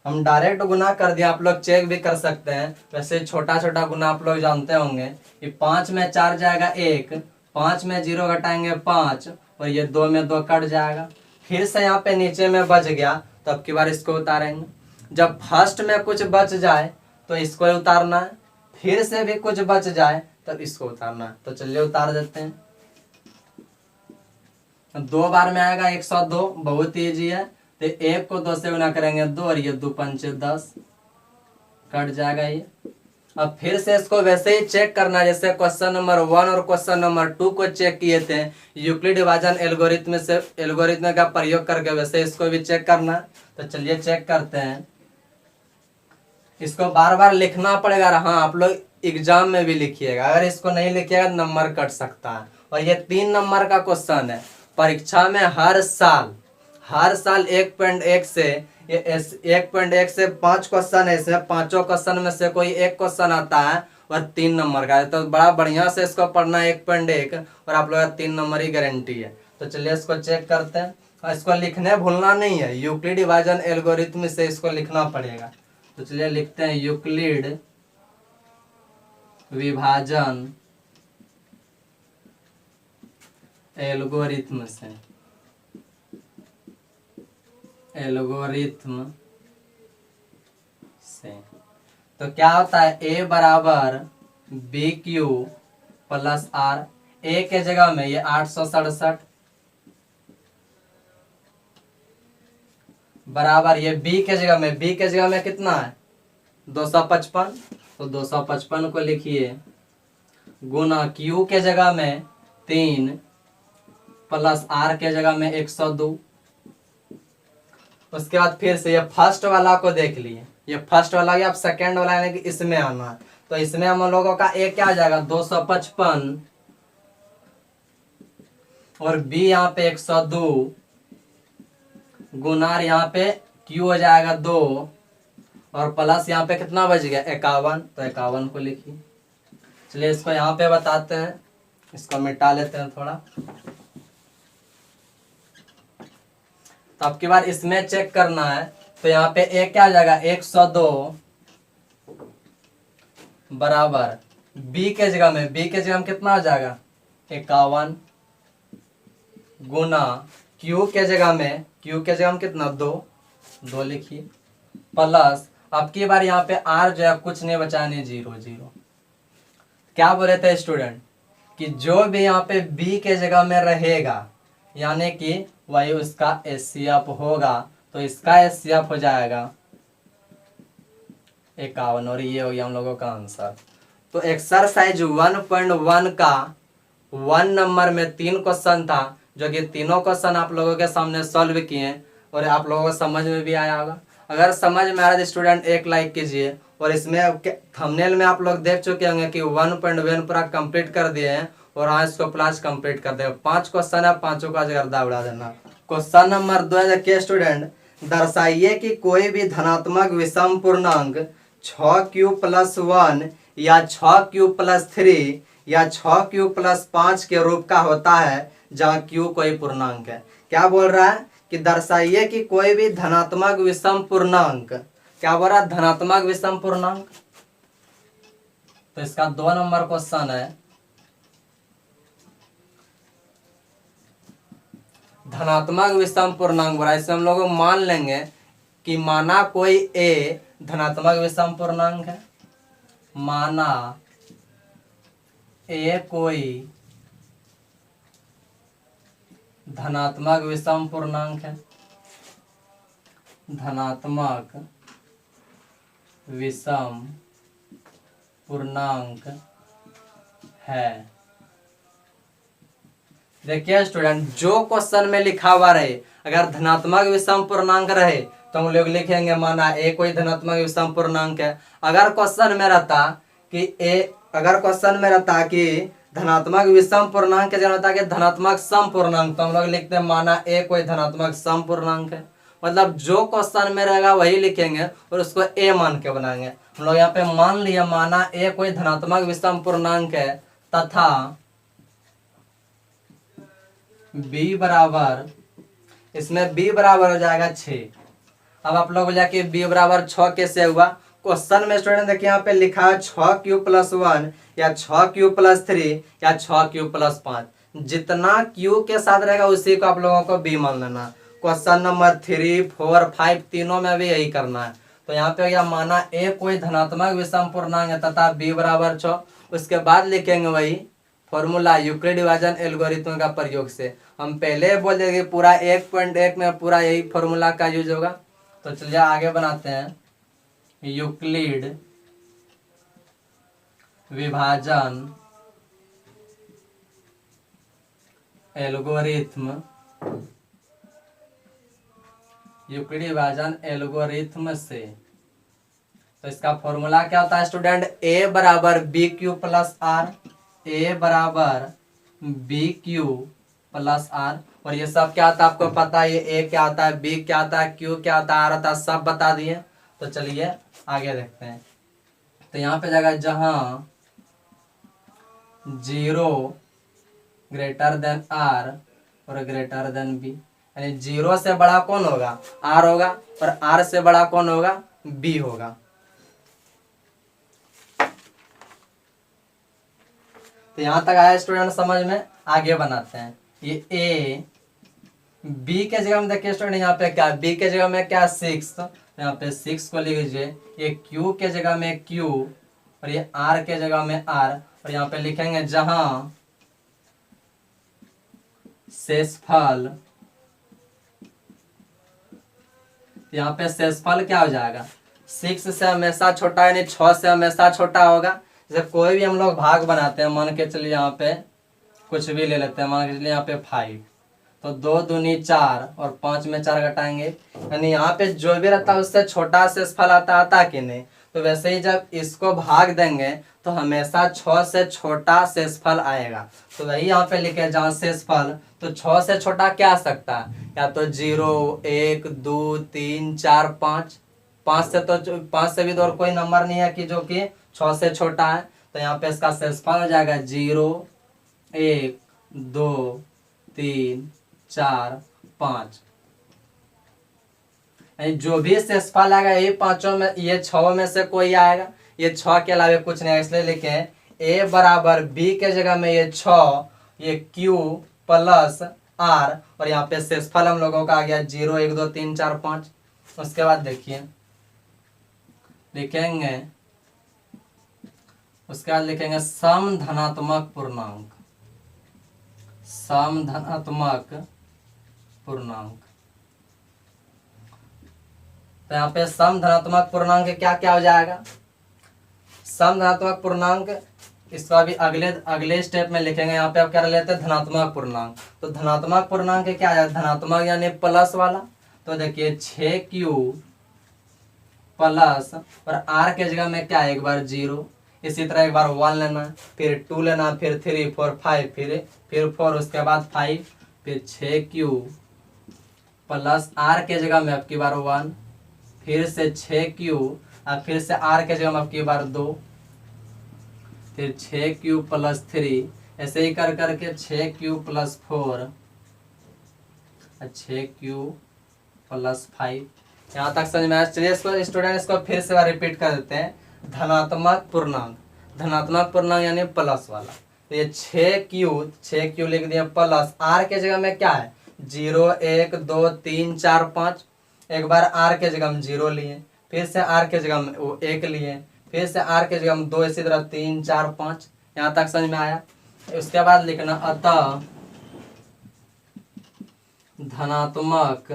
हम डायरेक्ट गुना कर दिया, आप लोग चेक भी कर सकते हैं, वैसे छोटा छोटा गुना आप लोग जानते होंगे। ये 5 में 4 जाएगा 1, 5 में 0 घटाएंगे 5, और ये 2 में 2 कट जाएगा। फिर से यहाँ पे नीचे में बच गया, तो अब की बार इसको उतारेंगे। जब फर्स्ट में कुछ बच जाए तो इसको उतारना है, फिर से भी कुछ बच जाए तब इसको उतारना है। तो चलिए उतार देते हैं। 2 बार में आएगा 102, बहुत ईजी है। तो 1 को 2 से गुना करेंगे 2, और ये 2 पंचे 10, कट जाएगा ये। अब फिर से इसको वैसे ही चेक करना जैसे क्वेश्चन नंबर 1 और क्वेश्चन नंबर 2 को चेक किए थे यूक्लिड विभाजन एल्गोरिथ्म से, एल्गोरिथ्म का प्रयोग करके, वैसे इसको भी चेक करना। तो चलिए चेक करते हैं। इसको बार बार लिखना पड़ेगा। हाँ, आप लोग एग्जाम में भी लिखिएगा, अगर इसको नहीं लिखिएगा नंबर कट सकता है, और ये 3 नंबर का क्वेश्चन है। परीक्षा में हर साल 1.1 से ये 1.1 से 5 क्वेश्चन है, इसमें पांचों क्वेश्चन में से कोई एक क्वेश्चन आता है और 3 नंबर का है। तो बड़ा बढ़िया से इसको पढ़ना है 1.1 और आप लोग 3 नंबर की गारंटी है। तो चलिए इसको चेक करते हैं और इसको लिखने भूलना नहीं है, यूक्लिड विभाजन एल्गोरिथम से इसको लिखना पड़ेगा। तो चलिए लिखते हैं यूक्लिड विभाजन एल्गोरिथम से तो क्या होता है, ए बराबर बी क्यू प्लस आर। ए के जगह में ये 867 बराबर ये बी के जगह में कितना है 255। तो 255 को लिखिए गुना क्यू के जगह में 3 प्लस आर के जगह में 102। उसके बाद फिर से ये फर्स्ट वाला को देख लिए, ये फर्स्ट वाला या सेकेंड वाला यानी कि इसमें आना है। तो इसमें हम लोगों का ए क्या आ जाएगा 255 और बी यहाँ पे 102 गुनार यहाँ पे क्यू हो जाएगा 2 और प्लस यहाँ पे कितना बच गया 51। तो 51 को लिखिए। चलिए इसको यहाँ पे बताते हैं, इसको मिटा लेते हैं थोड़ा। तो अब की बार इसमें चेक करना है। तो यहाँ पे ए क्या आ जाएगा 102 बराबर बी के जगह में कितना आ जाएगा 51 गुना क्यू के जगह में कितना 2 लिखिए प्लस अब की बार यहाँ पे आर जो है कुछ नहीं बचाने 0। क्या बोले थे स्टूडेंट कि जो भी यहाँ पे बी के जगह में रहेगा यानी कि वही उसका एचसीएफ होगा। तो इसका एचसीएफ हो जाएगा 51 और ये हो गया हम लोगों का आंसर। तो एक्सरसाइज 1.1 का 1 नंबर में 3 क्वेश्चन था, जो कि तीनों क्वेश्चन आप लोगों के सामने सॉल्व किए और आप लोगों को समझ में भी आया होगा। अगर समझ में आ रहा है स्टूडेंट एक लाइक कीजिए। और इसमें थंबनेल में आप लोग देख चुके होंगे कि 1.1 पूरा कंप्लीट कर दिए हैं और आज इसको प्लस कंप्लीट कर देगा। 5 क्वेश्चन है, पांचों का गर्दा उड़ा देना। क्वेश्चन नंबर 2 है स्टूडेंट, दर्शाइए कि कोई भी धनात्मक विषम पूर्णांक 6q+1 या 6q+3 या 6q+5 के रूप का होता है जहाँ q कोई पूर्णांक है। क्या बोल रहा है कि दर्शाइए कि कोई भी धनात्मक विषम पूर्णांक, क्या बोल रहा है धनात्मक विषम पूर्णांक। तो इसका 2 नंबर क्वेश्चन है, धनात्मक विषम पूर्णांक बोला। इसमें हम लोग मान लेंगे कि माना कोई ए धनात्मक विषम पूर्णांक है, माना ए कोई धनात्मक विषम पूर्णांक है, धनात्मक विषम पूर्णांक है। देखिए स्टूडेंट, जो क्वेश्चन में लिखा हुआ रहे, अगर धनात्मक विषम पूर्णांक रहे तो हम लोग लिखेंगे माना ए कोई धनात्मक विषम पूर्णांक है। अगर क्वेश्चन में रहता कि धनात्मक विषम पूर्णांक के जगह होता कि धनात्मक सम पूर्णांक, तो हम लोग लिखते हैं माना ए कोई धनात्मक सम पूर्णांक है। मतलब जो क्वेश्चन में रहेगा वही लिखेंगे और उसको ए मान के बनाएंगे। हम लोग यहाँ पे मान लिया माना ए कोई धनात्मक विषम पूर्णांक है तथा b बराबर, इसमें b बराबर हो जाएगा 6। अब आप लोग बोला कि b बराबर 6 कैसे हुआ। क्वेश्चन में स्टूडेंट देखिए यहाँ पे लिखा है 6q+1 या 6q+3 या 6q+5। जितना q के साथ रहेगा उसी को आप लोगों को b मान लेना। क्वेश्चन नंबर 3, 4, 5 तीनों में भी यही करना है। तो यहाँ पे या माना a कोई धनात्मक विषम पूर्णांक है तथा b बराबर 6। उसके बाद लिखेंगे वही फॉर्मूला यूक्लिड विभाजन एल्गोरिथम का प्रयोग से। हम पहले बोल देंगे पूरा 1.1 में पूरा यही फॉर्मूला का यूज होगा। तो चलिए आगे बनाते हैं, यूक्लिड विभाजन एल्गोरिथम, यूक्लिड विभाजन एल्गोरिथम से। तो इसका फॉर्मूला क्या होता है स्टूडेंट, a बराबर bq+r, a बराबर बी क्यू प्लस आर। और ये सब क्या होता है आपको पता है, ये ए क्या होता है, बी क्या होता है, क्यू क्या होता है, आर होता है, सब बता दिए। तो चलिए आगे देखते हैं। तो यहाँ पे जगह जहां 0 ग्रेटर देन आर और ग्रेटर देन बी, यानी 0 से बड़ा कौन होगा, आर होगा, और आर से बड़ा कौन होगा, बी होगा। तो यहां तक आया स्टूडेंट समझ में। आगे बनाते हैं। ये ए बी के जगह में देखिए स्टूडेंट, यहाँ पे क्या, बी के जगह में क्या 6, तो यहाँ पे 6 को लिख लीजिए। ये क्यू के जगह में क्यू और ये आर के जगह में आर। और यहाँ पे लिखेंगे जहां शेषफल, यहाँ पे शेषफल क्या हो जाएगा, 6 से हमेशा छोटा, यानी 6 से हमेशा छोटा होगा। जैसे कोई भी हम लोग भाग बनाते हैं, मान के चलिए यहाँ पे कुछ भी ले लेते हैं, मान के चलिए यहाँ पे 5, तो 2 दूनी 4 और 5 में 4 घटाएंगे, यानी यहाँ पे जो भी रहता है उससे छोटा शेषफल आता कि नहीं। तो वैसे ही जब इसको भाग देंगे तो हमेशा 6 से छोटा शेषफल आएगा। तो वही यहाँ पे लिखे जहाँ शेषफल, तो 6 से छोटा क्या आ सकता है, या तो 0, 1, 2, 3, 4, 5। 5 से भी तो और कोई नंबर नहीं है कि जो कि 6 से छोटा है। तो यहाँ पे इसका शेषफल हो जाएगा 0, 1, 2, 3, 4, 5। जो भी शेषफल आएगा ये पांचों में, ये 6 में से कोई आएगा, ये 6 के अलावा कुछ नहीं है। इसलिए लिखे ए बराबर बी के जगह में ये 6, ये क्यू प्लस आर, और यहाँ पे शेषफल हम लोगों का आ गया 0, 1, 2, 3, 4, 5। उसके बाद देखिए लिखेंगे, उसके बाद लिखेंगे सम धनात्मक पूर्णांक, सम धनात्मक पूर्णांक। तो यहाँ पे सम धनात्मक पूर्णांक क्या क्या हो जाएगा, सम धनात्मक पूर्णांक, इसका भी अगले स्टेप में लिखेंगे। यहाँ पे आप क्या लेते हैं, धनात्मक पूर्णांक। तो धनात्मक पूर्णांक क्या है, धनात्मक यानी प्लस वाला। तो देखिए 6Q प्लस, और R के जगह में क्या है, एक बार 0, इसी तरह एक बार 1 लेना, फिर 2 लेना, फिर 3, 4, 5, फिर 4, उसके बाद 5, फिर 6Q प्लस R के जगह में आपकी बार 1, फिर से 6Q और फिर से R के जगह में आपकी बार 2, फिर 6Q प्लस 3, ऐसे ही कर करके 6Q प्लस 4, 6Q प्लस 5। यहाँ तक समझ में आया। चलिए इसको स्टूडेंट इसको फिर से रिपीट कर देते हैं। धनात्मक पूर्णांक, धनात्मक पूर्णांक यानी प्लस वाला। तो ये 6Q लिख दिया प्लस, R के जगह में क्या है 0, 1, 2, 3, 4, 5। एक बार R के जगह में 0 लिए, फिर से R के जगह में वो 1 लिए, फिर से R के जगह में 2, इसी तरह 3, 4, 5। यहाँ तक समझ में आया। उसके बाद लिखना अतः धनात्मक,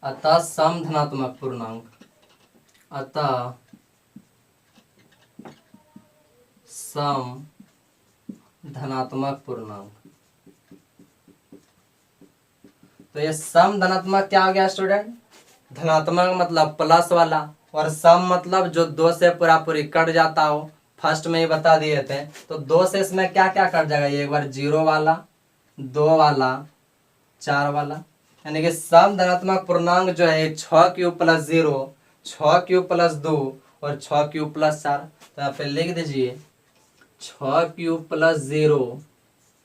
अतः सम धनात्मक पूर्णांक, अतः सम धनात्मक पूर्णांक। तो ये सम धनात्मक क्या हो गया स्टूडेंट, धनात्मक मतलब प्लस वाला, और सम मतलब जो 2 से पूरा पूरी कट जाता हो। फर्स्ट में ही बता दिए थे। तो 2 से इसमें क्या क्या कट जाएगा, ये एक बार 0 वाला, 2 वाला, 4 वाला, यानी कि सम धनात्मक पूर्णांक जो है 6Q प्लस 0, 6Q प्लस 2 और 6Q प्लस 4। तो यहाँ पे लिख दीजिए 6Q प्लस 0,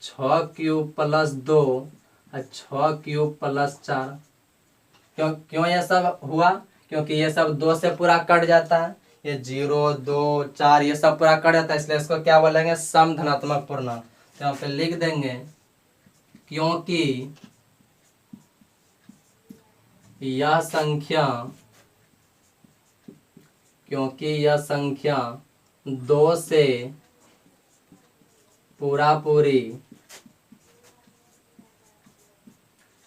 6Q प्लस 2 और 6Q प्लस 4। क्यों ये सब हुआ, क्योंकि ये सब 2 से पूरा कट जाता है। ये 0, 2, 4 ये सब पूरा कट जाता है, इसलिए इसको क्या बोलेंगे, सम धनात्मक पूर्णांक। तो यहाँ पे लिख देंगे क्योंकि यह संख्या 2 से पूरा पूरी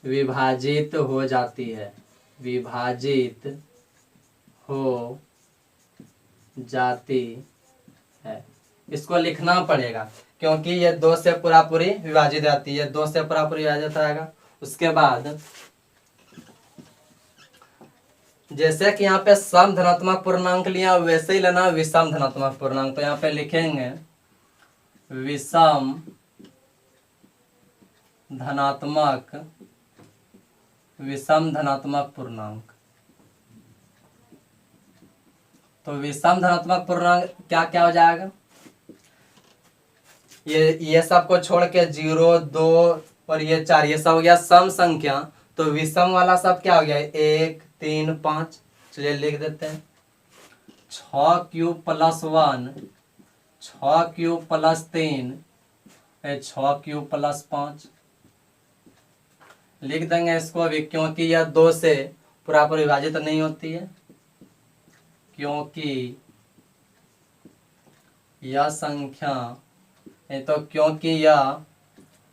विभाजित हो जाती है, विभाजित हो जाती है। इसको लिखना पड़ेगा क्योंकि ये 2 से पूरा पूरी विभाजित जाती है, 2 से पूरा पूरी विभाजित रहेगा। उसके बाद जैसे कि यहाँ पे सम धनात्मक पूर्णांक लिया वैसे ही लेना विषम धनात्मक पूर्णांक। तो यहाँ पे लिखेंगे विषम धनात्मक पूर्णांक। तो विषम धनात्मक पूर्णांक क्या क्या हो जाएगा, ये सबको छोड़ के 0, 2 और ये 4 ये सब हो गया सम संख्या। तो विषम वाला सब क्या हो गया 1, 3, 5। चलिए लिख देते हैं 6 क्यूब + 1, 6 क्यूब + 3, 6 क्यूब + 5 लिख देंगे इसको अभी, क्योंकि यह 2 से पूरा पर विभाजित नहीं होती है, क्योंकि यह संख्या तो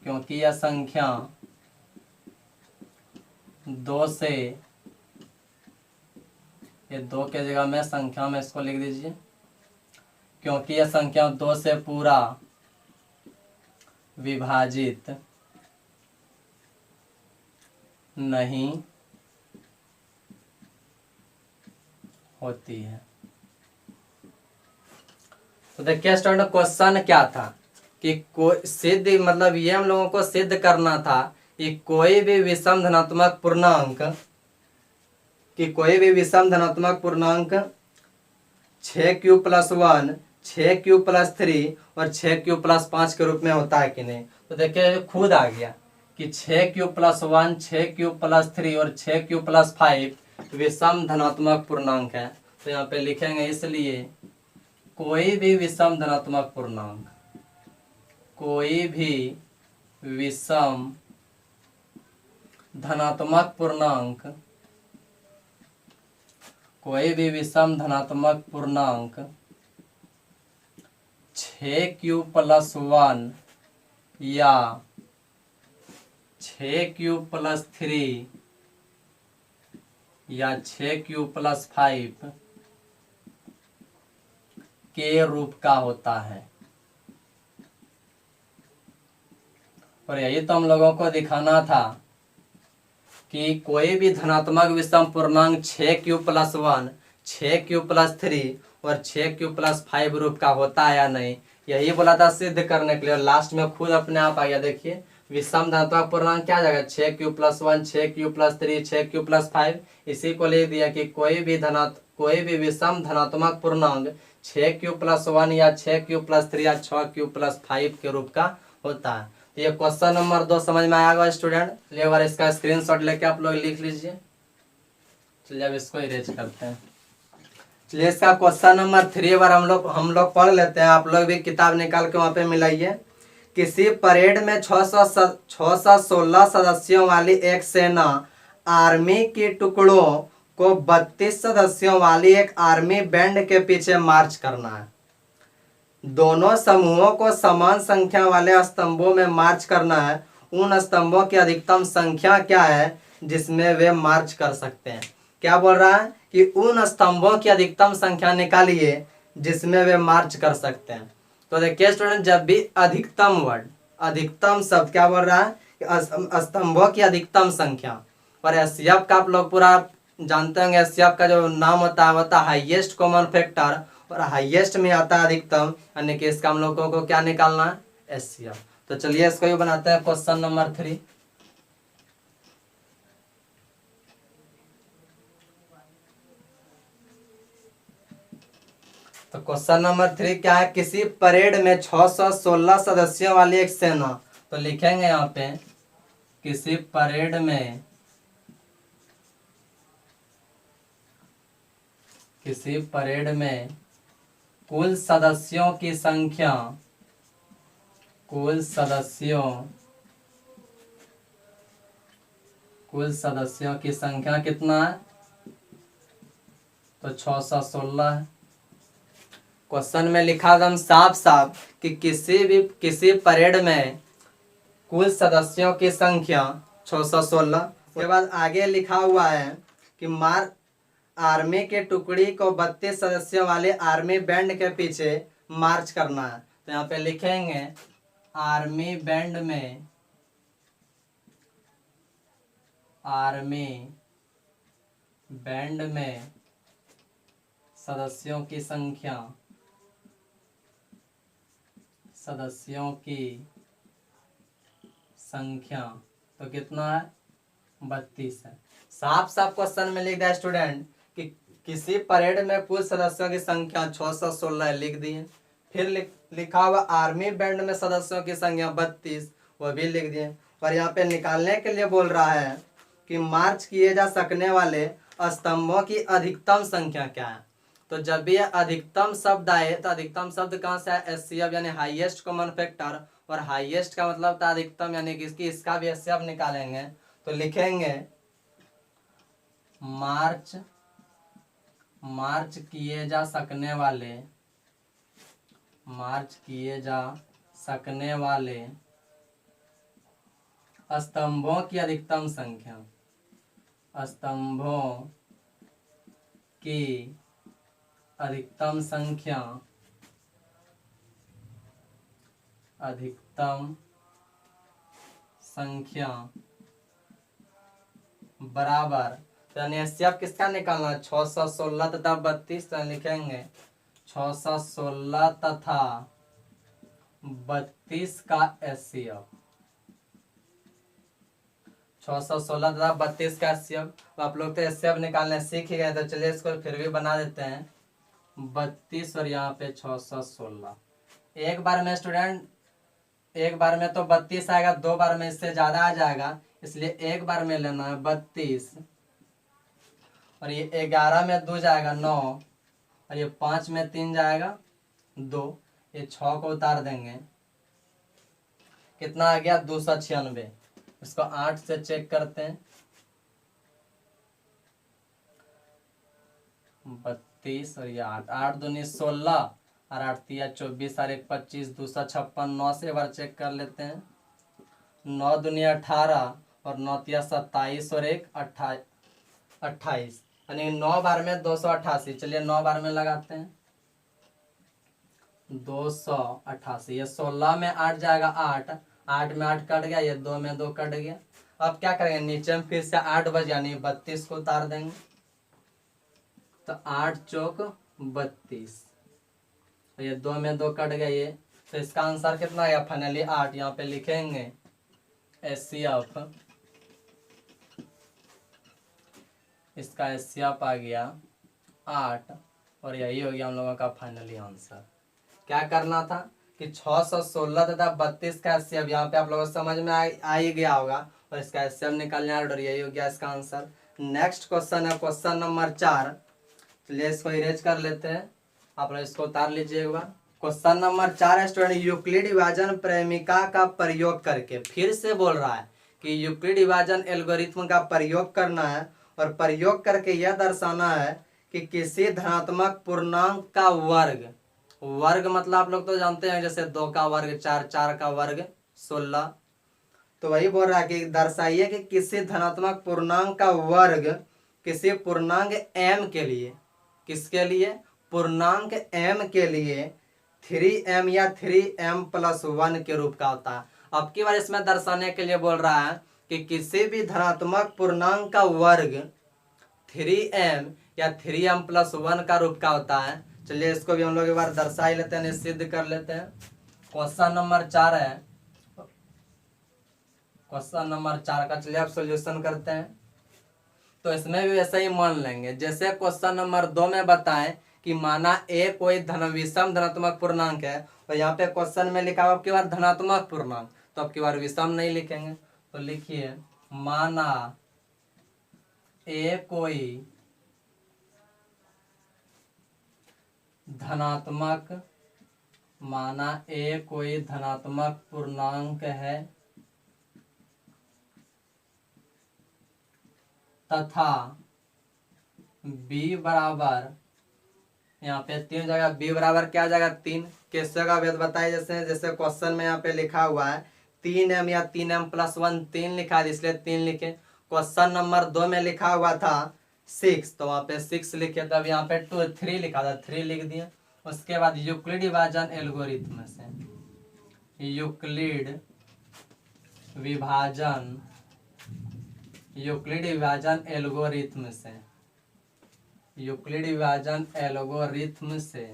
क्योंकि यह संख्या 2 से, ये 2 के जगह में संख्या में इसको लिख दीजिए, क्योंकि यह संख्या 2 से पूरा विभाजित नहीं होती है। तो देखिए स्टूडेंट क्वेश्चन क्या था कि कोई सिद्ध, मतलब ये हम लोगों को सिद्ध करना था कि कोई भी विषम धनात्मक पूर्णांक 6 क्यूब + 1, 6 क्यूब + 3 और 6 क्यूब + 5 के रूप में होता है कि नहीं। तो देखिए खुद आ गया कि 6 क्यूब + 1, 6 क्यूब + 3 और 6 क्यूब + 5 विषम धनात्मक पूर्णांक है। तो यहाँ पे लिखेंगे इसलिए कोई भी विषम धनात्मक पूर्णांक, कोई भी विषम धनात्मक पूर्णांक, कोई भी विषम धनात्मक पूर्णांक 6 क्यूब + 1 या 6 क्यूब + 3 या 6 क्यूब + 5 के रूप का होता है। और यही तो हम लोगों को दिखाना था कि कोई भी धनात्मक विषम पूर्णांक 6 क्यूब + 1, 6 क्यूब + 3 और 6 क्यूब + 5 रूप का होता है या नहीं, यही बोला था सिद्ध करने के लिए। और लास्ट में खुद अपने आप आ गया। देखिए विषम धनात्मक पूर्णांक क्या आ जाएगा 6 क्यूब + 1, 6 क्यूब + 3, 6 क्यूब + 5। इसी को ले दिया कि कोई भी विषम धनात्मक पूर्णांक 6 क्यूब + 1 या 6 क्यूब + 3 या 6 क्यूब + 5 के रूप का होता है। तो ये क्वेश्चन नंबर 2 समझ में आया होगा स्टूडेंट। चलिए एक बार इसका स्क्रीनशॉट लेके आप लोग लिख लीजिए। चलिए अब इसको इरेज करते हैं। चलिए इसका क्वेश्चन नंबर 3 बार हम लोग पढ़ लेते हैं। आप लोग भी किताब निकाल के वहां पे मिलाइए। किसी परेड में 616 सदस्यों वाली एक सेना आर्मी के टुकड़ों को 32 सदस्यों वाली एक आर्मी बैंड के पीछे मार्च करना है। दोनों समूहों को समान संख्या वाले स्तंभों में मार्च करना है। उन स्तंभों की अधिकतम संख्या क्या है जिसमें वे मार्च कर सकते हैं। क्या बोल रहा है कि उन स्तंभों की अधिकतम संख्या निकालिए जिसमें वे मार्च कर सकते हैं। तो देखिए स्टूडेंट, जब भी अधिकतम वर्ड, अधिकतम शब्द क्या बोल रहा है कि स्तंभों की अधिकतम संख्या। और एससीएफ का आप लोग पूरा जानते होंगे। एससीएफ का जो नाम होता है हाईएस्ट कॉमन फैक्टर, और हाईएस्ट में आता है अधिकतम, यानी कि इसका हम लोगों को क्या निकालना है एचसीएफ। तो चलिए इसको भी बनाते हैं क्वेश्चन नंबर 3। तो क्वेश्चन नंबर 3 क्या है, किसी परेड में 616 सदस्यों वाली एक सेना। तो लिखेंगे यहाँ पे किसी परेड में कुल सदस्यों की संख्या, कुल सदस्यों की संख्या कितना है, तो 616 है। क्वेश्चन में लिखा था हम साफ साफ कि किसी परेड में कुल सदस्यों की संख्या 616। उसके बाद आगे लिखा हुआ है कि आर्मी के टुकड़ी को 32 सदस्यों वाले आर्मी बैंड के पीछे मार्च करना है। तो यहाँ पे लिखेंगे आर्मी बैंड बैंड में सदस्यों की संख्या, सदस्यों की संख्या तो कितना है, 32 है। साफ साफ क्वेश्चन में लिख दिया स्टूडेंट कि किसी परेड में कुल सदस्यों की संख्या 616 लिख दिए। फिर लिखा हुआ आर्मी बैंड में सदस्यों की संख्या 32, वो भी लिख दिए। और यहाँ पे निकालने के लिए बोल रहा है कि मार्च किए जा सकने वाले स्तंभों की अधिकतम संख्या क्या है। तो जब भी अधिकतम शब्द आए तो अधिकतम शब्द कहाँ से आए, एचसीएफ यानी हाईएस्ट कॉमन फैक्टर, और हाईएस्ट का मतलब था अधिकतम यानी कि इसका भी एचसीएफ निकालेंगे तो लिखेंगे मार्च किए जा सकने वाले स्तंभों की अधिकतम संख्या, स्तंभों की अधिकतम संख्या बराबर, यानी एचसीएफ किसका निकालना है, 616 तथा 32, तो लिखेंगे 616 तथा 32 का एचसीएफ, 616 तथा 32 का एचसीएफ। तो आप लोग तो एचसीएफ निकालने सीख ही गए, तो चलिए इसको फिर भी बना देते हैं 32 और यहाँ पे 616। एक बार में स्टूडेंट, एक बार में तो 32 आएगा, दो बार में इससे ज्यादा आ जाएगा, इसलिए एक बार में लेना है 32, और ये 11 में 2 जाएगा 9, और ये 5 में 3 जाएगा 2, ये 6 को उतार देंगे, कितना आ गया 296। इसको 8 से चेक करते हैं, 32 और ये 8, 8 दूनी 16 और 8 तिया 24 और 1 25, 256। 9 से एक बार चेक कर लेते हैं, 9 दूनी 18 और 9 तिया 27 और 1 28, यानी 9 बार में 288। चलिए 9 बार में लगाते हैं 288, ये 16 में 8 जाएगा 8, 8 में 8 कट गया, ये 2 में 2 कट गया। अब क्या करेंगे, नीचे में फिर से 8 बच यानी 32 को उतार देंगे, तो 8 चौक 32, ये 2 में 2 कट गया ये, तो इसका आंसर कितना आया फाइनली 8। यहाँ पे लिखेंगे एचसीएफ, इसका एचसीएफ आ गया 8, और यही हो गया हम लोगों का फाइनली आंसर। क्या करना था कि 616 तथा 32 का एचसीएफ, यहाँ पे आप लोगों को समझ में आ ही गया होगा, और इसका एचसीएफ निकालना है, और यही हो गया इसका आंसर। नेक्स्ट क्वेश्चन है क्वेश्चन नंबर 4। चलिए इसको इरेज कर लेते हैं, आप लोग इसको उतार लीजिए एक बार। क्वेश्चन नंबर 4 है स्टूडेंट, यूक्लिड विभाजन प्रेमिका का प्रयोग करके, फिर से बोल रहा है कि यूक्लिड विभाजन एल्गोरिथ्म का प्रयोग करना है, और प्रयोग करके यह दर्शाना है कि किसी धनात्मक पूर्णांक का वर्ग, वर्ग मतलब आप लोग तो जानते हैं जैसे 2 का वर्ग 4, 4 का वर्ग 16, तो वही बोल रहा है कि दर्शाइए कि किसी धनात्मक पूर्णांक का वर्ग किसी पूर्णांक m के लिए, किसके लिए, पूर्णांक m के लिए 3m या 3m+1 के रूप का होता है। अब की बार इसमें दर्शाने के लिए बोल रहा है कि किसी भी धनात्मक पूर्णांक का वर्ग 3m या 3m+1 का रूप का होता है। चलिए इसको भी हम लोग एक बार दर्शा ही लेते हैं, सिद्ध कर लेते हैं। क्वेश्चन नंबर 4 है, क्वेश्चन नंबर 4 का चलिए आप सोल्यूशन करते हैं। तो इसमें भी वैसे ही मान लेंगे जैसे क्वेश्चन नंबर 2 में बताएं कि माना a कोई विषम धनात्मक पूर्णांक है, और यहाँ पे क्वेश्चन में लिखा हुआ अब की बार धनात्मक पूर्णांक, तो अब की बार विषम नहीं लिखेंगे, तो लिखिए माना a कोई धनात्मक, माना a कोई धनात्मक पूर्णांक है तथा b बराबर, यहाँ पे 3 जगह b बराबर क्या जाएगा 3, कैसे का वेद बताइए। जैसे क्वेश्चन में यहाँ पे लिखा हुआ है 3m या 3m+1, 3 लिखा है इसलिए 3 लिखे। क्वेश्चन नंबर 2 में लिखा हुआ था 6, तो वहाँ पे 6 लिखे, तब यहाँ पे 3 लिखा था 3 लिख दिया। उसके बाद यूक्लिड विभाजन एल्गोरिथ्म से, यूक्लिड विभाजन एल्गोरिथ्म से यूक्लिड विभाजन एल्गोरिथ्म से।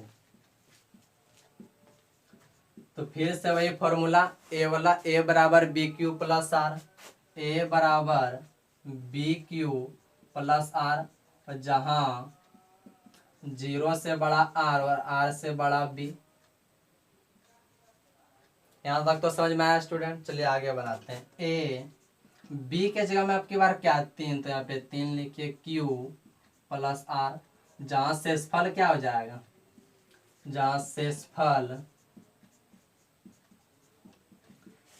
तो फिर से वही फॉर्मूला, ए वाला ए बराबर बी क्यू प्लस आर, ए बराबर बी क्यू प्लस आर, और जहां 0 से बड़ा आर और आर से बड़ा बी। यहां तक तो समझ में आया स्टूडेंट। चलिए आगे बनाते हैं। ए बी के जगह में आपकी बार क्या 3, तो यहाँ पे 3 लिखिए, क्यू प्लस आर, जहां शेषफल क्या हो जाएगा, जहां शेषफल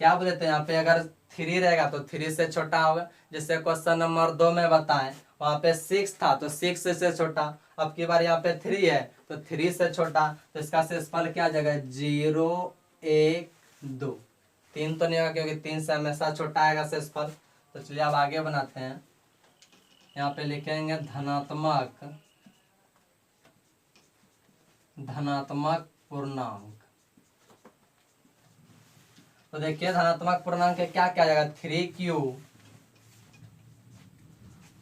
क्या बोलते हैं यहाँ पे, अगर 3 रहेगा तो 3 से छोटा होगा। जैसे क्वेश्चन नंबर 2 में बताएं, वहां पे 6 था तो 6 से छोटा। अब की बार यहाँ पे 3 है तो 3 से छोटा, तो इसका शेषफल क्या आ जाएगा, 0 1 2। 3 तो नहीं होगा क्योंकि 3 से हमेशा छोटा आएगा शेषफल। तो चलिए अब आगे बनाते हैं। यहाँ पे लिखेंगे धनात्मक पूर्णांक। तो देखिए धनात्मक पूर्णांक के क्या क्या जाएगा, 3q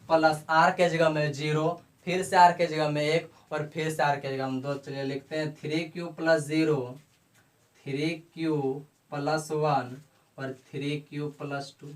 प्लस आर के जगह में 0, फिर से आर के जगह में 1, और फिर से आर के जगह में 2। चलिए लिखते हैं 3q प्लस 0, 3q प्लस 1 और 3q प्लस 2।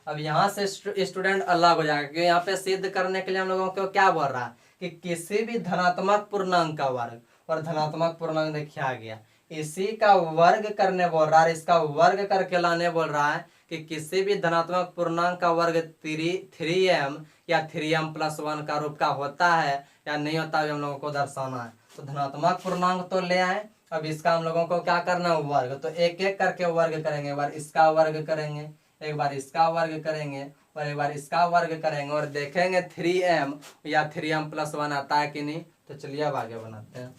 अब यहाँ से स्टूडेंट अलग हो जाएगा, क्योंकि यहाँ पे सिद्ध करने के लिए हम लोगों को क्या बोल रहा है कि किसी भी धनात्मक पूर्णांक का वर्ग, और धनात्मक पूर्णांक देखिए आ गया, इसी का वर्ग करने बोल रहा है, इसका वर्ग करके लाने बोल रहा है कि किसी भी धनात्मक पूर्णांक का वर्ग 3m या 3m प्लस 1 का रूप का होता है या नहीं होता है, हम लोगों को दर्शाना है। तो धनात्मक पूर्णांक तो ले आए, अब इसका हम लोगों को क्या करना है, वर्ग। तो एक एक करके वर्ग करेंगे, एक बार इसका वर्ग करेंगे, एक बार इसका वर्ग करेंगे, और एक बार इसका वर्ग करेंगे, और देखेंगे 3m या 3m प्लस 1 आता है कि नहीं। तो चलिए अब आगे बनाते हैं।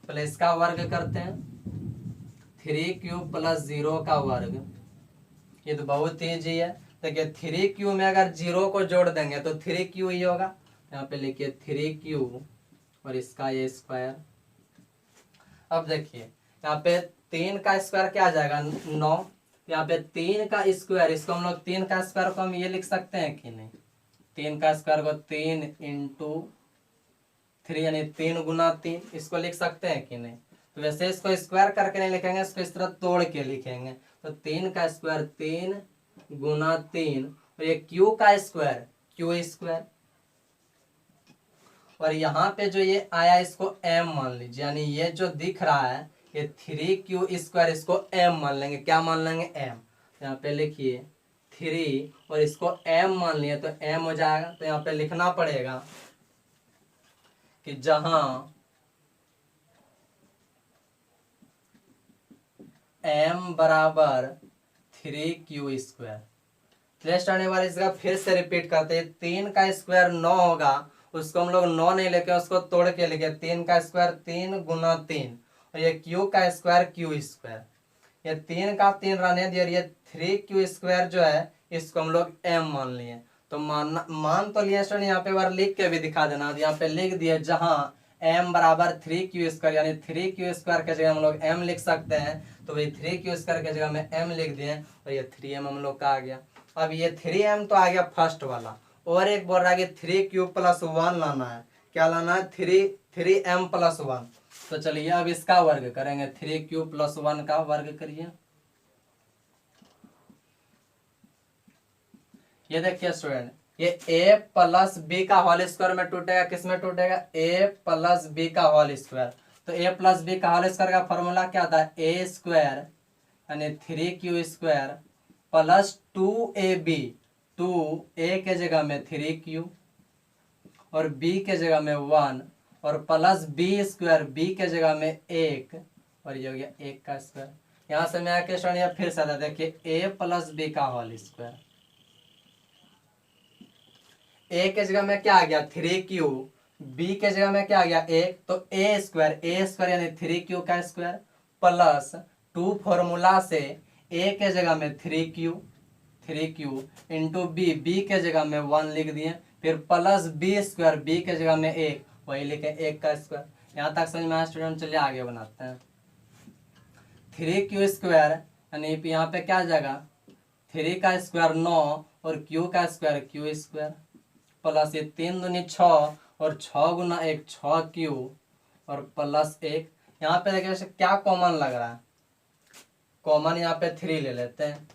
पहले इसका वर्ग करते हैं, 3q प्लस 0 का वर्ग, ये तो बहुत ईजी है। देखिए 3q में अगर 0 को जोड़ देंगे तो 3q ही होगा। यहाँ पे लिखिए 3q और इसका ये स्क्वायर। अब देखिए यहाँ पे 3 का स्क्वायर क्या आ जाएगा, 9। यहाँ पे 3 का स्क्वायर, इसको हम लोग 3 का स्क्वायर को हम ये लिख सकते हैं कि नहीं, 3 का स्क्वायर को 3 इंटू 3 यानी 3 गुना 3, इसको लिख सकते हैं कि नहीं। तो वैसे इसको स्क्वायर करके नहीं लिखेंगे, इसको इस तरह तोड़ के लिखेंगे। तो 3 का स्क्वायर 3 गुना 3, और ये q का स्क्वायर q स्क्वायर, और यहाँ पे जो ये आया इसको m मान लीजिए, यानी ये जो दिख रहा है ये 3q स्क्वायर, इसको m मान लेंगे। क्या मान लेंगे, m। यहाँ पे लिखिए 3 और इसको m मान लिए तो m हो जाएगा। तो यहाँ पे लिखना पड़ेगा कि जहां m बराबर 3q स्क्वायर। नेक्स्ट आने वाले इसका फिर से रिपीट करते हैं। 3 का स्क्वायर 9 होगा, उसको हम लोग 9 नहीं लेके उसको तोड़ के लिखे, 3 का स्क्वायर 3 गुना 3, और ये q का स्क्वायर q स्क्वायर, ये 3 का 3 रहने दिया, और ये 3q स्क्वायर जो है इसको हम लोग m मान लिए। तो मान तो लिया स्टूडेंट, यहाँ पे बार लिख के भी दिखा देना। यहाँ पे लिख दिए जहां m बराबर 3q स्क्वायर, यानी 3q स्क्वायर के जगह हम लोग m लिख सकते हैं, तो वही 3q स्क्वायर के जगह में m लिख दिए, और ये 3m हम लोग का आ गया। अब ये 3m तो आ गया फर्स्ट वाला, और एक बोल रहा है कि 3q प्लस 1 लाना है। क्या लाना है, 3m प्लस 1। तो चलिए अब इसका वर्ग करेंगे, 3q प्लस 1 का वर्ग करिए। ये देखिए स्टूडेंट, ये a प्लस बी का होल स्क्वायर में टूटेगा, किस में टूटेगा, a प्लस बी का होल स्क्वायर। तो a प्लस बी का होल स्क्वायर का फॉर्मूला क्या था, a स्क्वायर यानी 3q square plus 2ab, 2a के जगह में 3q और b के जगह में 1, और प्लस b स्क्वायर b के जगह में 1, और ये हो गया 1 का स्क्वायर। यहाँ से मैं आके स्टूडेंट फिर से देखिए a प्लस बी का होल स्क्वायर, a के जगह में क्या आ गया 3q, b के जगह में क्या आ गया 1, तो a स्क्वायर यानी 3q का स्क्वायर प्लस 2 फॉर्मूला से a के जगह में 3q इंटू b के जगह में 1 लिख दिए, फिर प्लस b स्क्वायर b के जगह में 1, वही लिखे 1 का स्क्वायर। यहाँ तक समझ में आया स्टूडेंट। चलिए आगे बनाते हैं। 3q स्क्वायर यानी यहाँ पे क्या आ जाएगा, 3 का स्क्वायर 9 और q का स्क्वायर q स्क्वायर, प्लस ये 3 दूनी 6 और 6 × 1 6 और प्लस 1। यहाँ पे देखिए क्या कॉमन लग रहा है, कॉमन यहाँ पे 3 ले लेते हैं।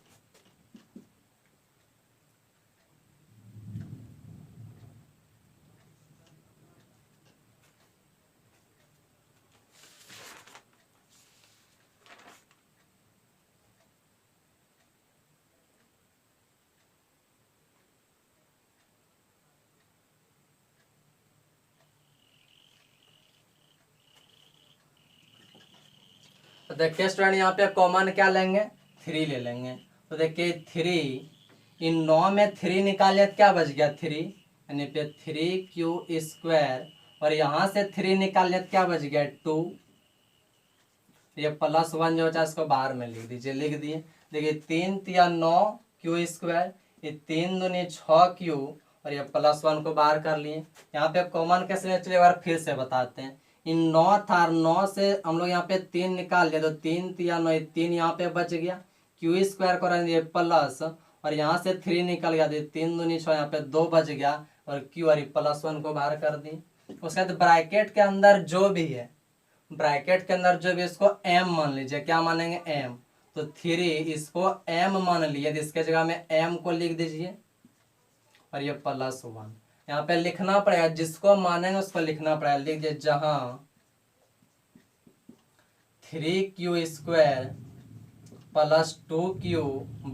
तो देखिए स्टूडेंट यहाँ पे कॉमन क्या लेंगे, 3 ले लेंगे। तो देखिए 3, इन 9 में 3 निकालिए तो क्या बच गया 3, यानी पे 3q²। और यहाँ से 3 निकालिए तो क्या बच गया 2। ये +1 जो बचा इसको बाहर में लिख दीजिए, लिख दिए। देखिए 3 × 9 q², ये 3 दूनी 6q और ये +1 को बाहर कर लिए। यहाँ पे कॉमन कैसे ले, चलिए एक बार फिर से बताते हैं। इन 9 था, 9 से हम लोग यहाँ पे 3 निकाल लिया, तो 3 × 9 3 यहाँ पे बच गया। q² को रख दिए प्लस, और यहाँ से 3 निकल गया, तो 3 दूनी 6, यहाँ पे 2 बच गया, और q और +1 को बाहर कर दी। उसके बाद ब्रैकेट के अंदर जो भी है, ब्रैकेट के अंदर जो भी, इसको m मान लीजिए। क्या मानेंगे, m। तो 3 इसको m मान लिया, तो इसके जगह में m को लिख दीजिए, और ये +1 यहाँ पे लिखना पड़ेगा, जिसको मानेंगे उसको लिखना पड़ेगा। लिख दीजिए जहां 3q² + 2q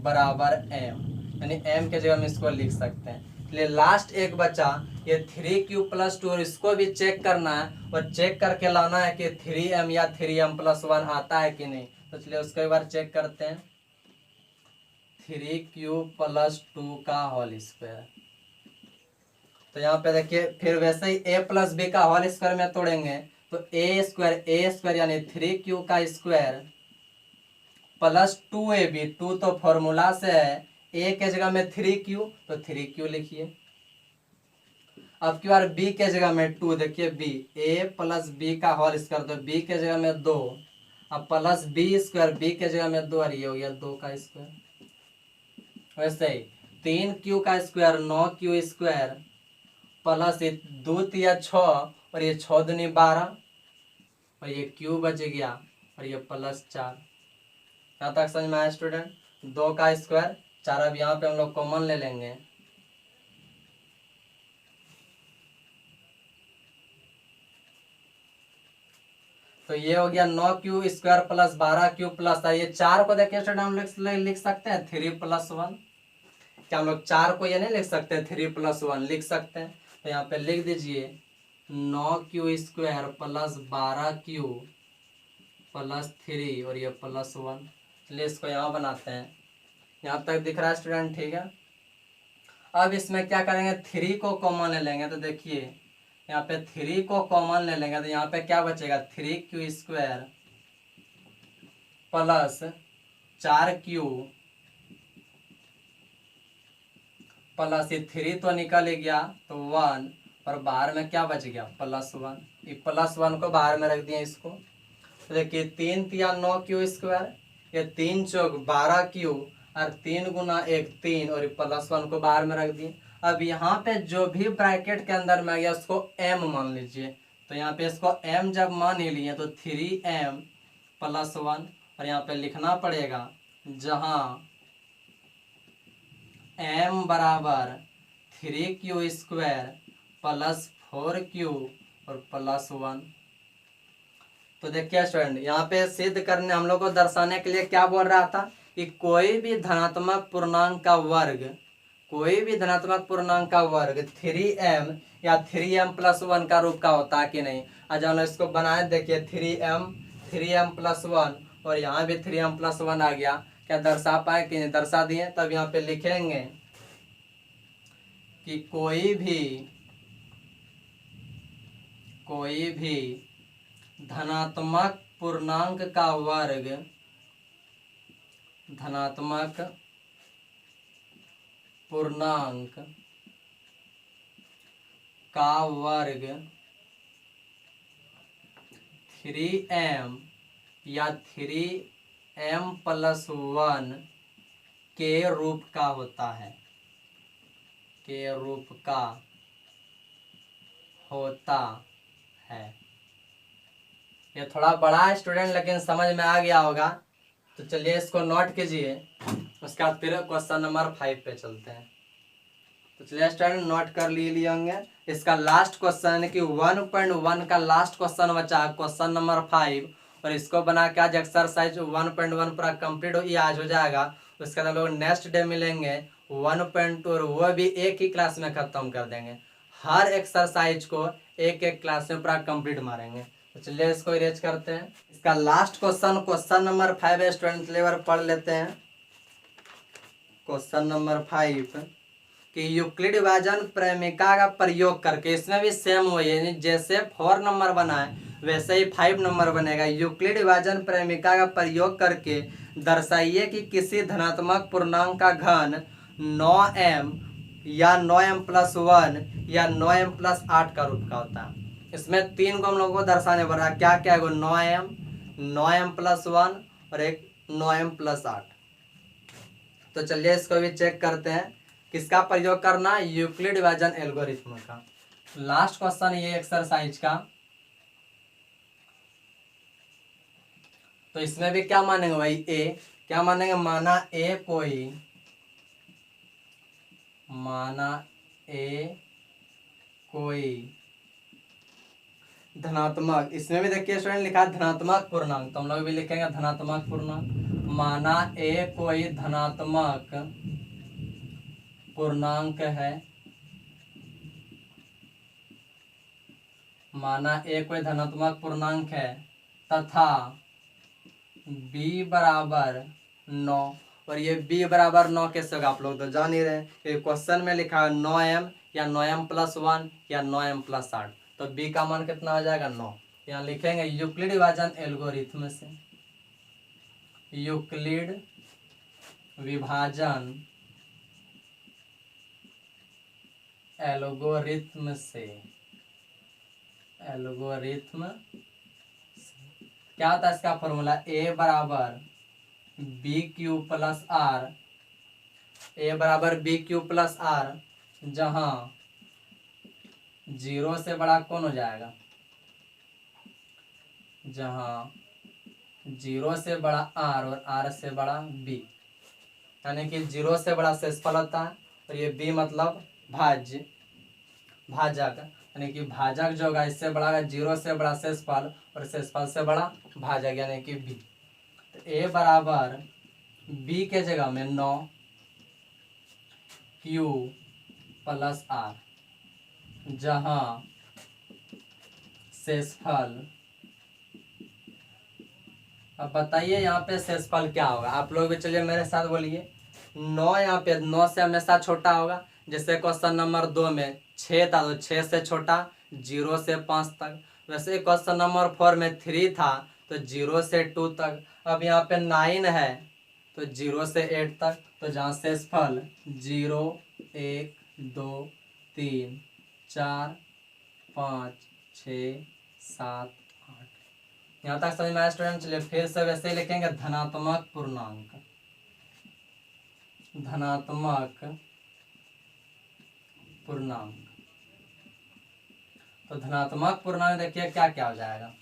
बराबर m, यानी m के जगह में इसको लिख सकते हैं। इसलिए लास्ट एक बचा ये 3q + 2, और इसको भी चेक करना है, और चेक करके लाना है कि 3m या 3m + 1 आता है कि नहीं। तो चलिए उसको एक बार चेक करते हैं। 3q + 2 का होल स्क्वायर, तो यहाँ पे देखिए फिर वैसे ही a + b का होल स्क्वायर में तोड़ेंगे, तो a² यानी 3q का स्क्वायर + 2ab, 2 तो फॉर्मूला से है, a के जगह में 3q, तो 3q लिखिए। अब की बार b के जगह में 2, देखिए b, a + b का होल स्क्वायर, तो b के जगह में 2, अब +b², b के जगह में 2, और ये हो गया 2 का स्क्वायर। वैसे ही 3q का स्क्वायर 9q² प्लस 2 × 6, और ये 6 दूनी 12, और ये q बच गया, और ये +4। यहाँ तक समझ में आया स्टूडेंट, 2 का स्क्वायर 4। अब यहाँ पे हम लोग कॉमन ले लेंगे, तो ये हो गया 9q² + 12q प्लस, ये 4 को देखिए स्टूडेंट हम लिख सकते हैं 3 + 1। क्या हम लोग 4 को ये नहीं लिख सकते, 3 + 1 लिख सकते हैं। तो यहाँ पे लिख दीजिए 9q² + 12q + 3, और ये +1। चलिए इसको यहाँ बनाते हैं। यहाँ तक दिख रहा है स्टूडेंट, ठीक है। अब इसमें क्या करेंगे, 3 को कॉमन ले लेंगे, तो देखिए यहाँ पे 3 को कॉमन ले लेंगे, तो यहाँ पे क्या बचेगा, 3q² + 4q प्लस ये 3 तो निकल ही गया, तो 1, और बाहर में क्या बच गया, +1। ये +1 को बाहर में रख दिया इसको। तो देखिए 3 × 9q², ये 3 चौक 12q, और 3 × 1 3, और +1 को बाहर में रख दिए। अब यहाँ पे जो भी ब्रैकेट के अंदर में आ गया उसको m मान लीजिए। तो यहाँ पे इसको m जब मान ही लिए, तो 3m + 1, और यहाँ पे लिखना पड़ेगा जहाँ m बराबर 3q² + 4q और +1। तो देखिए स्टूडेंट, यहाँ पे सिद्ध करने हम लोग को दर्शाने के लिए क्या बोल रहा था कि कोई भी धनात्मक पूर्णांक का वर्ग, कोई भी धनात्मक पूर्णांक का वर्ग 3m या 3m + 1 का रूप का होता है कि नहीं। आज हम लोग इसको बनाए, देखिए 3m + 1, और यहाँ भी 3m + 1 आ गया। क्या दर्शा पाए कि नहीं, दर्शा दिए। तब यहाँ पे लिखेंगे कि कोई भी धनात्मक पूर्णांक का वर्ग, धनात्मक पूर्णांक का वर्ग 3m या 3m + 1 के रूप का होता है, के रूप का होता है। ये थोड़ा बड़ा है स्टूडेंट, लेकिन समझ में आ गया होगा। तो चलिए इसको नोट कीजिए, उसके बाद फिर क्वेश्चन नंबर 5 पे चलते हैं। तो चलिए स्टूडेंट नोट कर लिए होंगे। इसका लास्ट क्वेश्चन है कि 1.1 का लास्ट क्वेश्चन बचा, क्वेश्चन नंबर 5, और इसको बना के आज एक्सरसाइज 1.1 पूरा कंप्लीट आज हो जाएगा। उसके बाद लोग नेक्स्ट डे मिलेंगे 1.2, और वो भी एक ही क्लास में खत्म कर देंगे। हर एक्सरसाइज को एक एक क्लास में पूरा कंप्लीट मारेंगे। तो चलिए इसको इरेज करते हैं। इसका लास्ट क्वेश्चन, क्वेश्चन नंबर 5 है स्टूडेंट, लेवर पढ़ लेते हैं। क्वेश्चन नंबर 5 कि यूक्लिड विभाजन प्रेमिका का प्रयोग करके, इसमें भी सेम वही है, जैसे 4 नंबर बना है वैसे ही 5 नंबर बनेगा। यूक्लिड विभाजन प्रेमिका का प्रयोग करके दर्शाइए कि किसी धनात्मक पूर्णांक का घन 9m या 9m+1 या 9m+8 का रूप का होता है। इसमें 3 को हम लोगों को दर्शाने पड़ रहा है। क्या क्या है? 9m, 9m+1 और एक 9m+8। तो चलिए इसको भी चेक करते हैं। किसका प्रयोग करना? यूक्लिड विभाजन एल्गोरिथम का। लास्ट क्वेश्चन ये एक्सरसाइज का। तो इसमें भी क्या मानेंगे भाई? ए। क्या मानेंगे? माना ए कोई धनात्मक, इसमें भी देखिए स्टूडेंट लिखा है धनात्मक पूर्णांक, तो हम लोग भी लिखेंगे धनात्मक पूर्णांक। माना ए कोई धनात्मक पूर्णांक है, माना ए कोई धनात्मक पूर्णांक है तथा b बराबर 9। और ये b बराबर 9 कैसे होगा? आप लोग तो जान ही रहे हैं, क्वेश्चन में लिखा है 9m या 9m+1 या 9m+8। तो b का मान कितना हो जाएगा? 9। यहाँ लिखेंगे यूक्लिड विभाजन एल्गोरिथम से, यूक्लिड विभाजन एल्गोरिथम से, क्या होता है इसका फॉर्मूला? a बराबर BQ+R, a बराबर BQ+R, जहां 0 से बड़ा कौन हो जाएगा? जहां 0 से बड़ा R और R से बड़ा B, यानी कि 0 से बड़ा शेषफल होता है, और ये B मतलब भाज्य, भाजक, यानी कि भाजक जो होगा इससे बड़ा होगा 0 से बड़ा शेषफल और शेषफल से बड़ा भाजक, यानी कि B। तो a बराबर b के जगह में 9 Q+R, जहां शेषफल, अब बताइए यहाँ पे शेषफल क्या होगा? आप लोग भी चलिए मेरे साथ बोलिए। 9 यहाँ पे 9 से हमेशा छोटा होगा। जैसे क्वेश्चन नंबर 2 में 6 था तो 6 से छोटा 0 से 5 तक। वैसे क्वेश्चन नंबर 4 में 3 था तो 0 से 2 तक। अब यहाँ पे 9 है तो 0 से 8 तक। तो जहाँ शेषफल 0, 1, 2, 3, 4, 5, 6, 7, 8, यहाँ तक समझ में आया स्टूडेंट? चलिए फिर से वैसे ही लिखेंगे धनात्मक पूर्णांक, धनात्मक पूर्णांक। तो धनात्मक पूर्णांक देखिए क्या क्या हो जाएगा?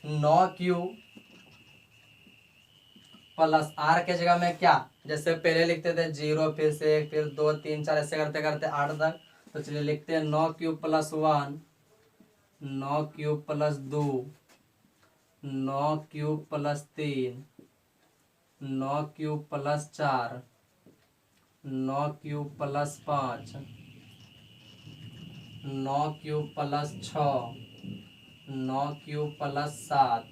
9Q+R के जगह में क्या, जैसे पहले लिखते थे 0, फिर से 1, फिर 2, 3, 4, ऐसे करते करते 8 तक। तो चलिए लिखते हैं 9Q+1, 9Q+2, 9Q+3, 9Q+4, 9Q+5, 9Q+6, 9Q+7,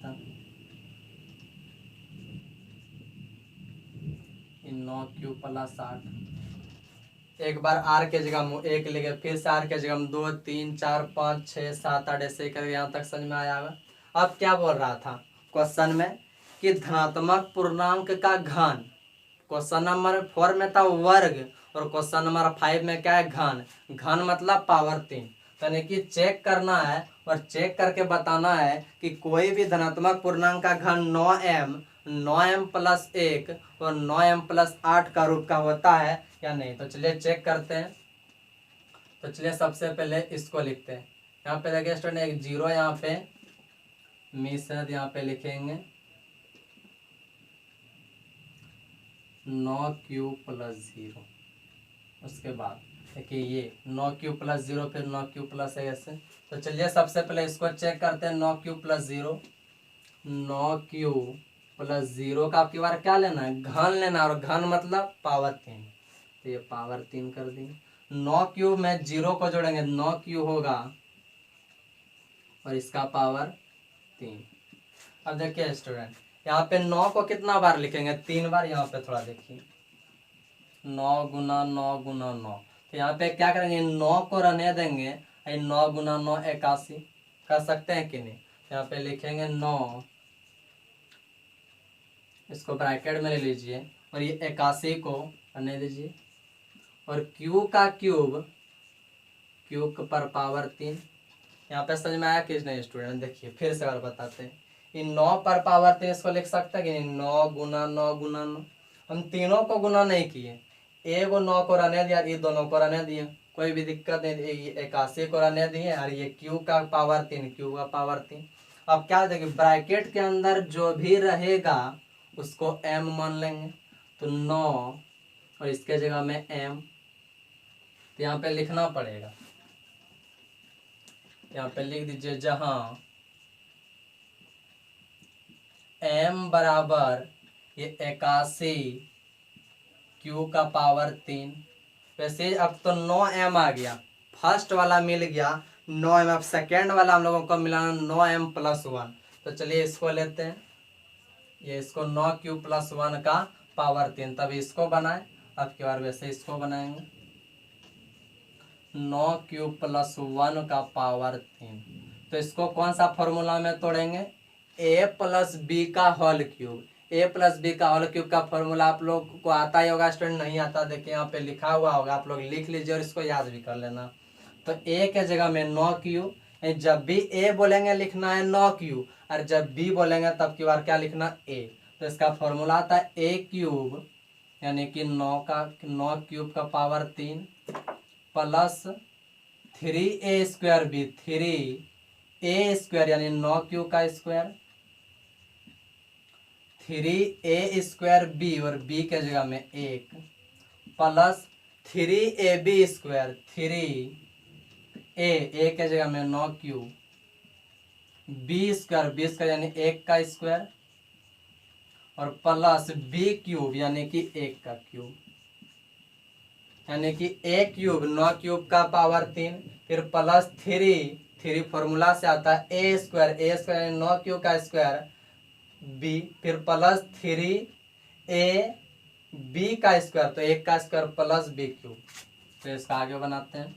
9Q+8। एक बार R के जगह हम 1 लिखे, फिर से R के जगह हम 2, 3, 4, 5, 6, 7, 8 ऐसे करके यहाँ तक समझ में आया होगा। अब क्या बोल रहा था क्वेश्चन में कि धनात्मक पूर्णांक का घन, क्वेश्चन नंबर 4 में था वर्ग और क्वेश्चन नंबर 5 में क्या है? घन। घन मतलब पावर 3। यानी कि चेक करना है और चेक करके बताना है कि कोई भी धनात्मक पूर्णांक का घन 9m, 9m+1 और 9m+8 का रूप का होता है या नहीं। तो चलिए चेक करते हैं। तो चलिए सबसे पहले इसको लिखते हैं। यहाँ पे देखिए स्टूडेंट एक जीरो यहाँ पे मिस है, यहाँ पे लिखेंगे 9q प्लस 0। उसके बाद देखिए ये 9q प्लस 0, फिर 9q प्लस है ऐसे। तो चलिए सबसे पहले इसको चेक करते हैं 9q प्लस 0। 9q प्लस 0 का आपकी बार क्या लेना है, घन लेना है, और घन मतलब पावर 3। तो ये पावर 3 कर देंगे। 9q में 0 को जोड़ेंगे 9q होगा और इसका पावर 3। अब देखिए स्टूडेंट यहाँ पे 9 को कितना बार लिखेंगे, 3 बार। यहाँ पे थोड़ा देखिए 9 गुना 9 गुना 9। तो यहाँ पे क्या करेंगे, 9 को रहने देंगे, 9 गुना 9 81 कर सकते हैं कि नहीं। यहाँ पे लिखेंगे 9, इसको ब्रैकेट में ले लीजिए और ये 81 को रहने दीजिए, और q का क्यूब, q पर पावर 3। यहाँ पे समझ में आया कि नहीं स्टूडेंट। देखिए फिर से और बताते हैं, इन 9 पर पावर 3 इसको लिख सकते हैं कि नहीं, 9 गुना 9 गुना 9। हम तीनों को गुना नहीं किए, एगो 9 को रहने दिया, ये दोनों को रहने दिया, कोई भी दिक्कत नहीं। ये 81 को रहने दिए और ये q का पावर 3, q का पावर 3। अब क्या देखिए ब्रैकेट के अंदर जो भी रहेगा उसको m मान लेंगे। तो 9 और इसके जगह में m, तो यहाँ पे लिखना पड़ेगा, यहाँ पे लिख दीजिए जहां m बराबर ये 81 q का पावर 3। वैसे अब तो 9m आ गया, फर्स्ट वाला मिल गया 9m। अब सेकेंड वाला हम लोगों को मिला 9m प्लस 1। तो चलिए इसको लेते हैं, ये इसको 9q प्लस 1 का पावर 3, तभी इसको बनाए। अब की बार वैसे इसको बनाएंगे 9q प्लस 1 का पावर 3। तो इसको कौन सा फॉर्मूला में तोड़ेंगे, a प्लस बी का whole cube. a plus B का होल क्यूब का फॉर्मूला आप लोग को आता ही होगा स्टूडेंट, नहीं आता देखिए यहाँ पे लिखा हुआ होगा, आप लोग लिख लीजिए और इसको याद भी कर लेना। तो a के जगह में 9q, जब भी a बोलेंगे लिखना है 9q, और जब b बोलेंगे तब की बार क्या लिखना a। तो इसका फॉर्मूला आता है a क्यूब यानी कि 9 क्यूब का power 3 plus 3a square b, 3a square यानी 9q का स्क्वायर, 3a स्क्वायर b और b के जगह में 1 प्लस 3ab स्क्वायर, 3a के जगह में 9q, b स्क्वायर यानी 1 का स्क्वायर, और प्लस b क्यूब यानी कि 1 का क्यूब, यानी कि a क्यूब 9 क्यूब का पावर 3, फिर प्लस 3 फॉर्मूला से आता है a स्क्वायर यानी 9 क्यूब का स्क्वायर, b, फिर प्लस 3a b का स्क्वायर, तो 1 का स्क्वायर प्लस b क्यूब। तो इसका आगे बनाते हैं।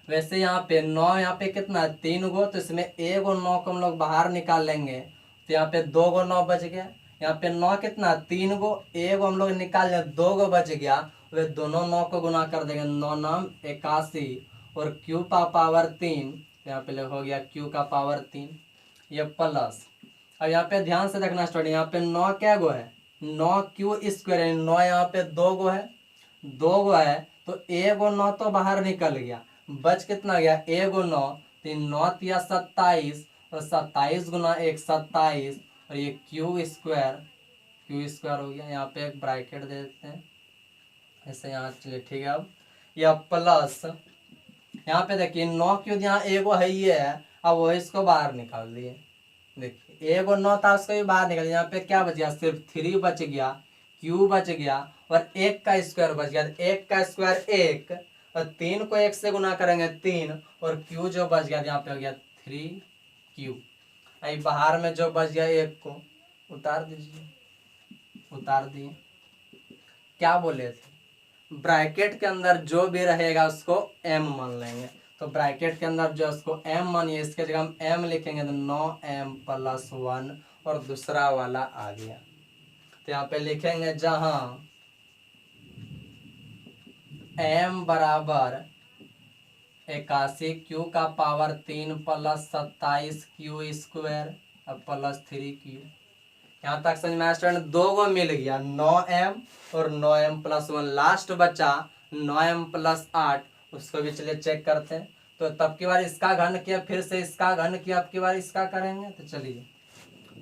वैसे यहाँ पे 9, यहाँ पे कितना है 3 गो, तो इसमें एगो 9 को हम लोग बाहर निकाल लेंगे, तो यहाँ पे 2 गो 9 बच गया। यहाँ पे 9 कितना 3 गो, एगो हम लोग निकाल लें 2 गो बच गया, वे दोनों 9 को गुना कर देंगे, 9 9 81 और q का पावर 3, यहाँ पे हो गया q का पावर 3 ये प्लस। अब यहाँ पे ध्यान से देखना स्टूडेंट, यहाँ पे 9 क्या गो है 9q स्क्वायर यानी 9 यहाँ पे 2 गो है, 2 गो है, तो एगो 9 तो बाहर निकल गया, बच कितना गया एगो 9, तो 9 या 27 और 27 गुना 1 27 और ये q स्क्वायर हो गया। यहाँ पे एक ब्रैकेट दे देते हैं ऐसे यहाँ, चलिए ठीक है। अब यह प्लस यहाँ पे देखिए 9 क्यों यहाँ एगो है ये है, अब वो इसको बाहर निकाल दिए, देखिए एगो 9 था उसको भी बाहर निकाल दिया, यहाँ पे क्या बच गया सिर्फ 3 बच गया, q बच गया और 1 का स्क्वायर बच गया, 1 का स्क्वायर 1 और 3 को 1 से गुना करेंगे 3 और q जो बच गया यहाँ पे हो गया 3q। अभी बाहर में जो बच गया 1 को उतार दीजिए, उतार दिए। क्या बोले थे, ब्रैकेट के अंदर जो भी रहेगा उसको m मान लेंगे, तो ब्रैकेट के अंदर जो उसको m मानिए, इसके जगह हम m लिखेंगे, तो 9m प्लस 1 और दूसरा वाला आ गया। तो यहाँ पे लिखेंगे जहां m बराबर 81 q का power 3 plus 27 q square plus 3q। यहाँ तक समझ में आया स्टूडेंट, 2 गो मिल गया 9m और 9m प्लस 1, लास्ट बचा 9m प्लस 8 उसको भी चलिए चेक करते हैं। तो तब की बार इसका घन किया, फिर से इसका घन किया, अब की बार इसका करेंगे। तो चलिए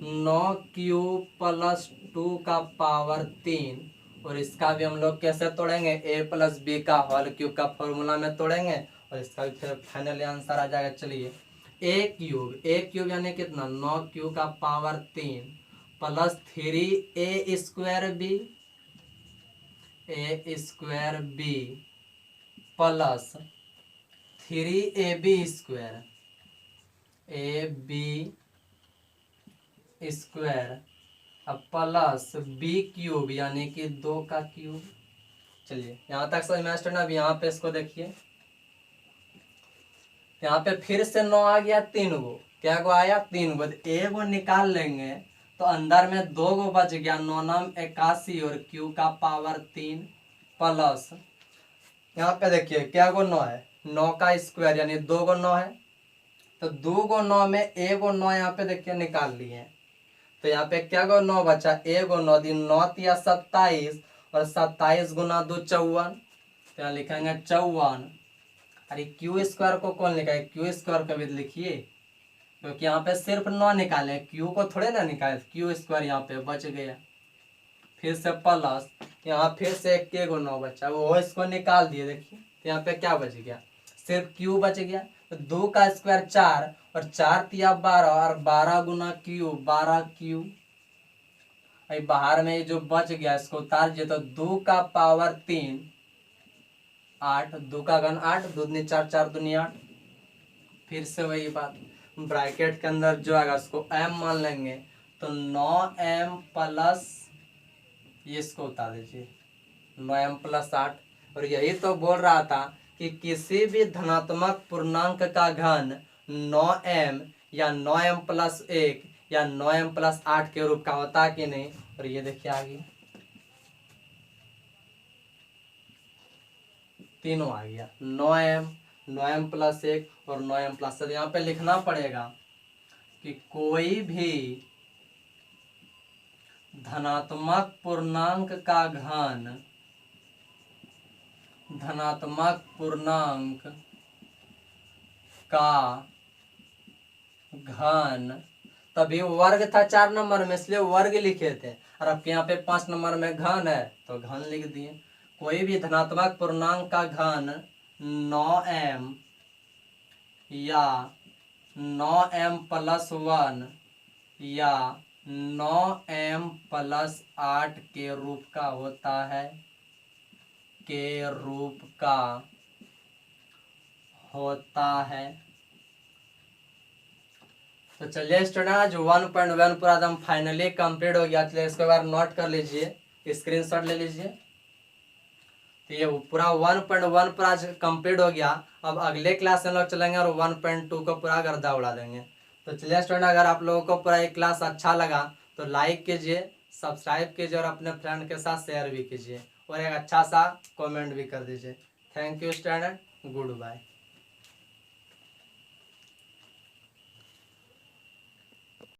9 क्यूब प्लस 2 का पावर 3, और इसका भी हम लोग कैसे तोड़ेंगे, a प्लस बी का होल क्यूब का फॉर्मूला में तोड़ेंगे, और इसका भी फिर फाइनली आंसर आ जाएगा। चलिए a क्यूब यानी कितना, 9 क्यूब का power 3 plus 3a square B plus 3ab square square अब प्लस बी क्यूब यानी कि 2 का क्यूब। चलिए यहाँ तक समझ में आ स्टूडेंट। अब यहाँ पे इसको देखिए, यहाँ पे फिर से 9 आ गया, 3 गो, क्या गो आया, 3 गो, तो एक गो निकाल लेंगे तो अंदर में 2 गो बच गया, 9 नाम 81 और क्यू का पावर 3 प्लस, यहाँ पे देखिए क्या गो 9 है, 9 का स्क्वायर यानी 2 गो 9 है, तो 2 गो 9 में एक गो 9 यहाँ पे देखिए निकाल लिए, तो यहाँ पे क्या गो 9 बचा, एक गो 9 दिन 9 तिया 27 और 27 गुना 2 54, तो यहाँ लिखेंगे 54। अरे क्यू स्क्वायर को कौन लिखा है, क्यू स्क्वायर का भी लिखिए, क्योंकि यहाँ पे सिर्फ 9 निकाले, क्यू को थोड़े ना निकाले, क्यू स्क्वायर यहाँ पे बच गया। फिर से प्लस, यहाँ फिर से एक गो 9 बचा, वो इसको निकाल दिए, देखिए तो यहाँ पे क्या बच गया, सिर्फ क्यू बच गया। तो 2 का स्क्वायर 4 और 4 तिया 12 और 12 गुना क्यू 12 क्यू, बाहर में जो बच गया इसको उतार दिए, तो 2 का पावर 3 8, 2 का घन 8, 2 दूनी 4, 4 दूनी 8। फिर से वही बात, ब्रैकेट के अंदर जो आएगा उसको m मान लेंगे, तो 9m प्लस, ये इसको उतार दीजिए, 9m प्लस 8। और यही तो बोल रहा था कि किसी भी धनात्मक पूर्णांक का घन 9m या 9m प्लस 1 या 9m प्लस 8 के रूप का होता कि नहीं। और ये देखिए आगे तीनों आ गया, 9m प्लस 1 और 9m प्लस 7। यहाँ पे लिखना पड़ेगा कि कोई भी धनात्मक पूर्णांक का घन, धनात्मक पूर्णांक का घन, तभी वर्ग था 4 नंबर में इसलिए वर्ग लिखे थे, और अब यहाँ पे 5 नंबर में घन है तो घन लिख दिए। कोई भी धनात्मक पूर्णांक का घन 9m या 9m प्लस 1 या 9m प्लस 8 के रूप का होता है, के रूप का होता है। तो चलिए स्टूडेंट आज 1.1 पूरा एकदम फाइनली कंप्लीट हो गया। चलिए इसको बार नोट कर लीजिए, स्क्रीनशॉट ले लीजिए। तो ये पूरा 1.1 पूरा आज कंप्लीट हो गया। अब अगले क्लास में लोग चलेंगे और 1.2 को पूरा गर्दा उड़ा देंगे। तो चलिए स्टूडेंट अगर आप लोगों को पूरा ये क्लास अच्छा लगा तो लाइक कीजिए, सब्सक्राइब कीजिए और अपने फ्रेंड के साथ शेयर भी कीजिए, और एक अच्छा सा कमेंट भी कर दीजिए। Thank you student, good bye.